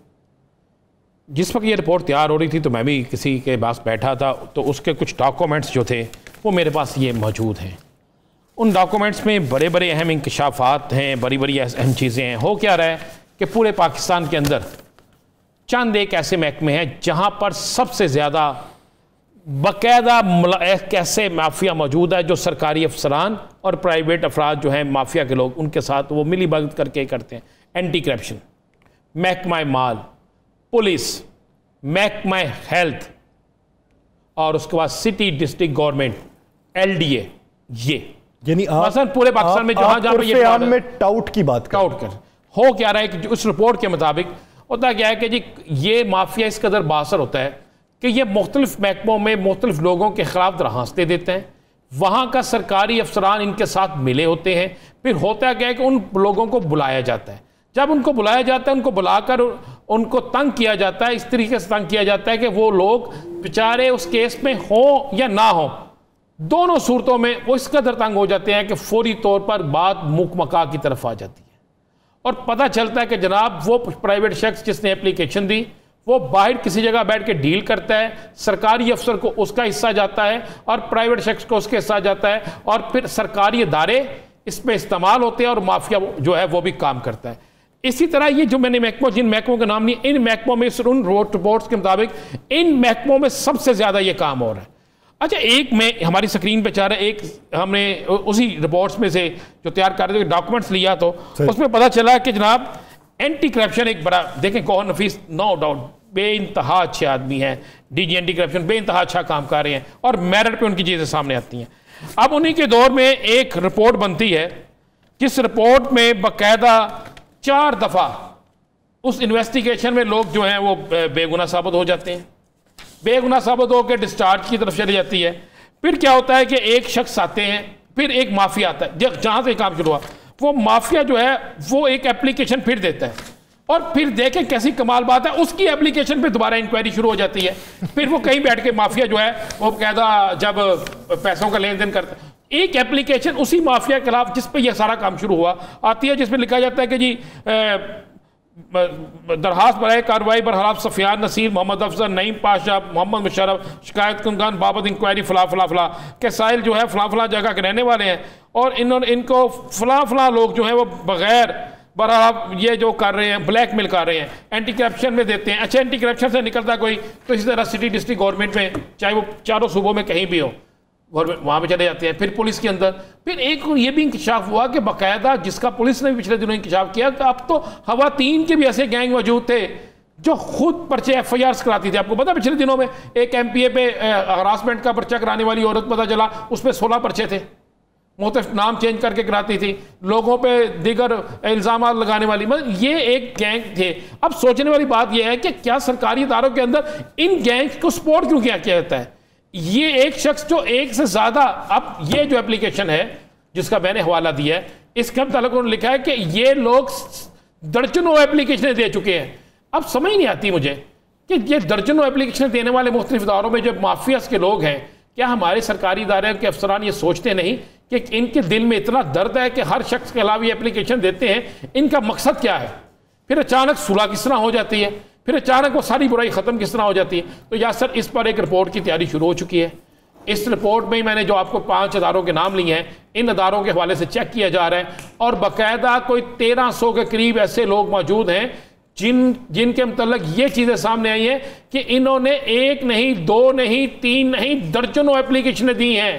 जिस वक्त ये रिपोर्ट तैयार हो रही थी तो मैं भी किसी के पास बैठा था, तो उसके कुछ डॉक्यूमेंट्स जो थे वो मेरे पास ये मौजूद हैं। उन डॉक्यूमेंट्स में बड़े बड़े अहम इंकशाफात हैं, बड़ी बड़ी अहम चीज़ें हैं। हो क्या रहा है कि पूरे पाकिस्तान के अंदर चंद एक ऐसे महकमे हैं जहाँ पर सबसे ज़्यादा बाकायदा कैसे माफिया मौजूद है, जो सरकारी अफसरान और प्राइवेट अफराद जो हैं माफिया के लोग, उनके साथ वो मिली भगत करके करते हैं। एंटी करप्शन, महकमा माल, पुलिस, महकमा हेल्थ और उसके बाद सिटी डिस्ट्रिक्ट गवर्नमेंट, LDA। ये यानी पूरे पाकिस्तान में जहां जहां पर में टाउट की बात कर हो क्या रहा है कि उस रिपोर्ट के मुताबिक होता क्या है कि जी ये माफिया इस कदर बासर होता है कि ये मुख्तलिफ महकमों में मुख्तलिफ लोगों के खिलाफ दरखास्तें देते हैं। वहाँ का सरकारी अफसरान इनके साथ मिले होते हैं। फिर होता क्या है कि उन लोगों को बुलाया जाता है। जब उनको बुलाया जाता है, उनको बुलाकर उनको तंग किया जाता है। इस तरीके से तंग किया जाता है कि वो लोग बेचारे उस केस में हों या ना हों, दोनों सूरतों में वो इस कदर तंग हो जाते हैं कि फौरी तौर पर बात मुक मका की तरफ आ जाती है और पता चलता है कि जनाब वो प्राइवेट शख्स जिसने एप्लीकेशन दी वो बाहर किसी जगह बैठ के डील करता है, सरकारी अफसर को उसका हिस्सा जाता है और प्राइवेट शख्स को उसके हिस्सा जाता है, और फिर सरकारी इदारे इसमें इस्तेमाल होते हैं और माफिया जो है वो भी काम करता है। इसी तरह ये जो मैंने महकमों, जिन महकमों के नाम नहीं, इन महकमों में उन रिपोर्ट्स के मुताबिक इन महकमों में सबसे ज़्यादा ये काम हो रहा है। अच्छा, एक में हमारी स्क्रीन पे चाह रहा है, एक हमने उसी रिपोर्ट्स में से जो तैयार कर रहे थे डॉक्यूमेंट्स लिया तो उसमें पता चला कि जनाब एंटी करप्शन एक बड़ा, देखें गौहर नफीस नो डाउट बेइंतहा अच्छे आदमी हैं, DG एंटी करप्शन बेइंतहा अच्छा काम कर रहे हैं और मेरिट पे उनकी चीज़ें सामने आती हैं। अब उन्हीं के दौर में एक रिपोर्ट बनती है जिस रिपोर्ट में बाकायदा 4 दफ़ा उस इन्वेस्टिगेशन में लोग जो हैं वो बेगुनाह साबित हो जाते हैं। बेगुनाह साबित होकर डिस्चार्ज की तरफ चली जाती है। फिर क्या होता है कि एक शख्स आते हैं, फिर एक माफिया आता है। जहाँ से काम शुरू हुआ वो माफिया जो है वो एक एप्लीकेशन फिर देता है और फिर देखें कैसी कमाल बात है, उसकी एप्लीकेशन पे दोबारा इंक्वायरी शुरू हो जाती है। फिर वो कहीं बैठ के माफिया जो है वो कहता जब पैसों का लेन देन करता है, एक एप्लीकेशन उसी माफिया के खिलाफ जिस पे ये सारा काम शुरू हुआ आती है, जिसमें लिखा जाता है कि जी दरखास्त बराए कार्रवाई बरखिलाफ सफियान नसीर, मोहम्मद अफजल, नईम पाशा, मोहम्मद मुशर्रफ, शिकायत कुनगान बाबत इंक्वायरी फला फला फला के साहिल जो है फला फला जगह के रहने वाले हैं और इनको फला फला लोग जो है वो बगैर बराबर ये जो कर रहे हैं ब्लैकमेल कर रहे हैं, एंटी करप्शन में देते हैं। अच्छा, एंटी करप्शन से निकलता कोई तो इसी तरह सिटी डिस्ट्रिक्ट गवर्नमेंट में, चाहे वो चारों सूबों में कहीं भी हो, गवर्नमेंट वहाँ पे चले जाते हैं। फिर पुलिस के अंदर फिर एक ये भी इंकशाफ हुआ कि बाकायदा जिसका पुलिस ने भी पिछले दिनों इंकशाफ किया कि अब तो खवातीन के भी ऐसे गैंग मौजूद थे जो खुद पर्चे FIRs कराती थी। आपको पता पिछले दिनों में एक MPA पे हरासमेंट का पर्चा कराने वाली औरत पता चला उसमें 16 पर्चे थे, मुख्तलिफ नाम चेंज करके कराती थी, लोगों पे दीगर इल्ज़ाम लगाने वाली, मतलब ये एक गैंग थे। अब सोचने वाली बात यह है कि क्या सरकारी इदारों के अंदर इन गैंग को सपोर्ट क्यों किया जाता है? ये एक शख्स जो एक से ज़्यादा, अब ये जो एप्लीकेशन है जिसका मैंने हवाला दिया है इसके मुताबिक उन्होंने लिखा है कि ये लोग दर्जनों एप्लीकेशनें दे चुके हैं। अब समझ नहीं आती मुझे कि ये दर्जनों एप्लीकेशन देने वाले मुख्तलिफ इदारों में जो माफियास के लोग हैं, क्या हमारे सरकारी इदारे के अफसरान ये सोचते नहीं कि इनके दिल में इतना दर्द है कि हर शख्स के अलावा ये एप्लीकेशन देते हैं, इनका मकसद क्या है? फिर अचानक सुलह किस तरह हो जाती है, फिर अचानक वो सारी बुराई ख़त्म किस तरह हो जाती है? तो यासर इस पर एक रिपोर्ट की तैयारी शुरू हो चुकी है। इस रिपोर्ट में मैंने जो आपको 5 इदारों के नाम लिए हैं, इन इदारों के हवाले से चेक किया जा रहा है और बाकायदा कोई 1300 के करीब ऐसे लोग मौजूद हैं जिनके मतलब ये चीज़ें सामने आई हैं कि इन्होंने एक नहीं, दो नहीं, तीन नहीं, दर्जनों एप्लीकेशनें दी हैं,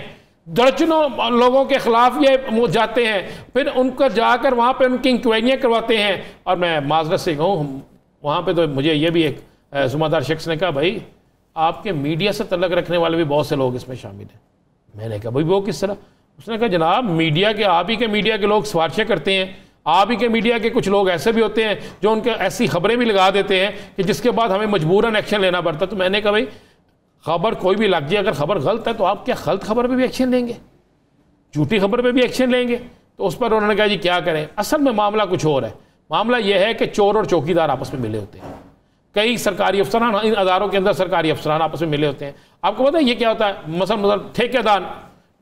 दर्जनों लोगों के खिलाफ ये जाते हैं, फिर उनको जाकर वहाँ पे उनकी इंक्वायरियाँ करवाते हैं। और मैं माजरत से कहूँ, वहाँ पे तो मुझे ये भी एक ज़िम्मेदार शख्स ने कहा, भाई आपके मीडिया से तल्लक रखने वाले भी बहुत से लोग इसमें शामिल हैं। मैंने कहा भाई वो किस तरह? उसने कहा जनाब मीडिया के, आप ही के मीडिया के लोग सिफारिशें करते हैं, आप ही के मीडिया के कुछ लोग ऐसे भी होते हैं जो उनके ऐसी खबरें भी लगा देते हैं कि जिसके बाद हमें मजबूरन एक्शन लेना पड़ता। तो मैंने कहा भाई खबर कोई भी लग जाए, अगर खबर गलत है तो आप क्या गलत खबर पे भी एक्शन लेंगे, झूठी खबर पे भी एक्शन लेंगे? तो उस पर उन्होंने कहा जी क्या करें। असल में मामला कुछ और है। मामला यह है कि चोर और चौकीदार आपस में मिले होते हैं। कई सरकारी अफसरान, इन अदारों के अंदर सरकारी अफसरान आपस में मिले होते हैं। आपको पता है ये क्या होता है? मसलन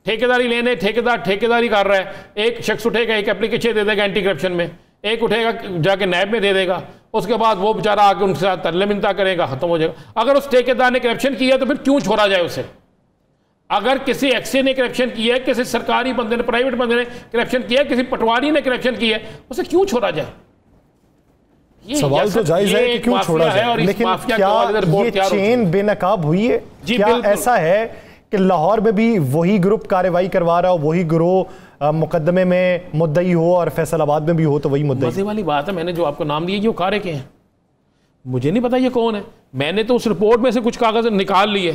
ठेकेदारी लेने, ठेकेदारी कर रहा है, एक शख्स उठेगा, एक एप्लीकेशन दे देगा एंटी करप्शन में, एक उठेगा जाके नैब में दे देगा, उसके बाद वो बेचारा आके उनके साथ तरले मिन्नता करेगा, खत्म हो जाएगा। अगर उस ठेकेदार ने करप्शन किया तो फिर क्यों छोड़ा जाए उसे? अगर किसी एक्सी ने करप्शन किया है, किसी सरकारी बंदे ने, प्राइवेट बंदे ने करप्शन किया है, किसी पटवारी ने करप्शन किया है, उसे क्यों छोड़ा जाए? सवाल तो जायज है कि क्यों छोड़ा जाए, लेकिन क्या ये चेन बेनकाब हुई है? क्या ऐसा है कि लाहौर में भी वही ग्रुप कार्रवाई करवा रहा हो, वही गिरोह मुकदमे में मुद्दई हो और फैसलाबाद में भी हो तो वही मुद्दई? मजे वाली बात है, मैंने जो आपको नाम दिए वो कारे के हैं, मुझे नहीं पता ये कौन है। मैंने तो उस रिपोर्ट में से कुछ कागज निकाल लिए,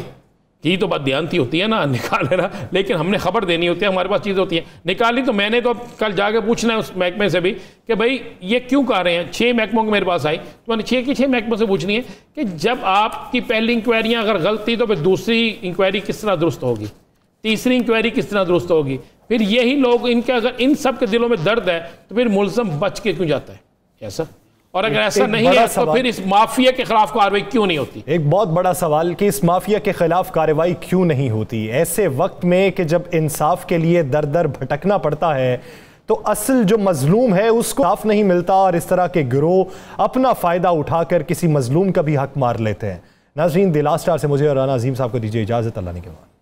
की तो बात ध्यानती होती है ना, निकाल लेना, लेकिन हमने खबर देनी होती है, हमारे पास चीज़ें होती हैं। निकाली तो मैंने तो कल जाके पूछना है उस महकमे से भी कि भाई ये क्यों कर रहे हैं। 6 महकमों के मेरे पास आई, तो मैंने 6 की 6 महकमों से पूछनी है कि जब आपकी पहली इंक्वायरियाँ अगर गलत थी तो फिर दूसरी इंक्वायरी किस तरह दुरुस्त होगी, तीसरी इंक्वायरी किस तरह दुरुस्त होगी? फिर यही लोग, इनके अगर इन सब के दिलों में दर्द है तो फिर मुलज़म बच के क्यों जाता है ऐसा? और अगर ऐसा नहीं है तो फिर इस माफिया के खिलाफ कार्रवाई क्यों नहीं होती? एक बहुत बड़ा सवाल कि इस माफिया के खिलाफ कार्रवाई क्यों नहीं होती ऐसे वक्त में कि जब इंसाफ के लिए दर दर भटकना पड़ता है तो असल जो मजलूम है उसको इंसाफ नहीं मिलता और इस तरह के गिरोह अपना फायदा उठाकर किसी मजलूम का भी हक मार लेते हैं। नाज़रीन, द लास्ट स्टार से मुझे और राना अजीम साहब को दीजिए इजाजत। अल्लाह ने के बाद।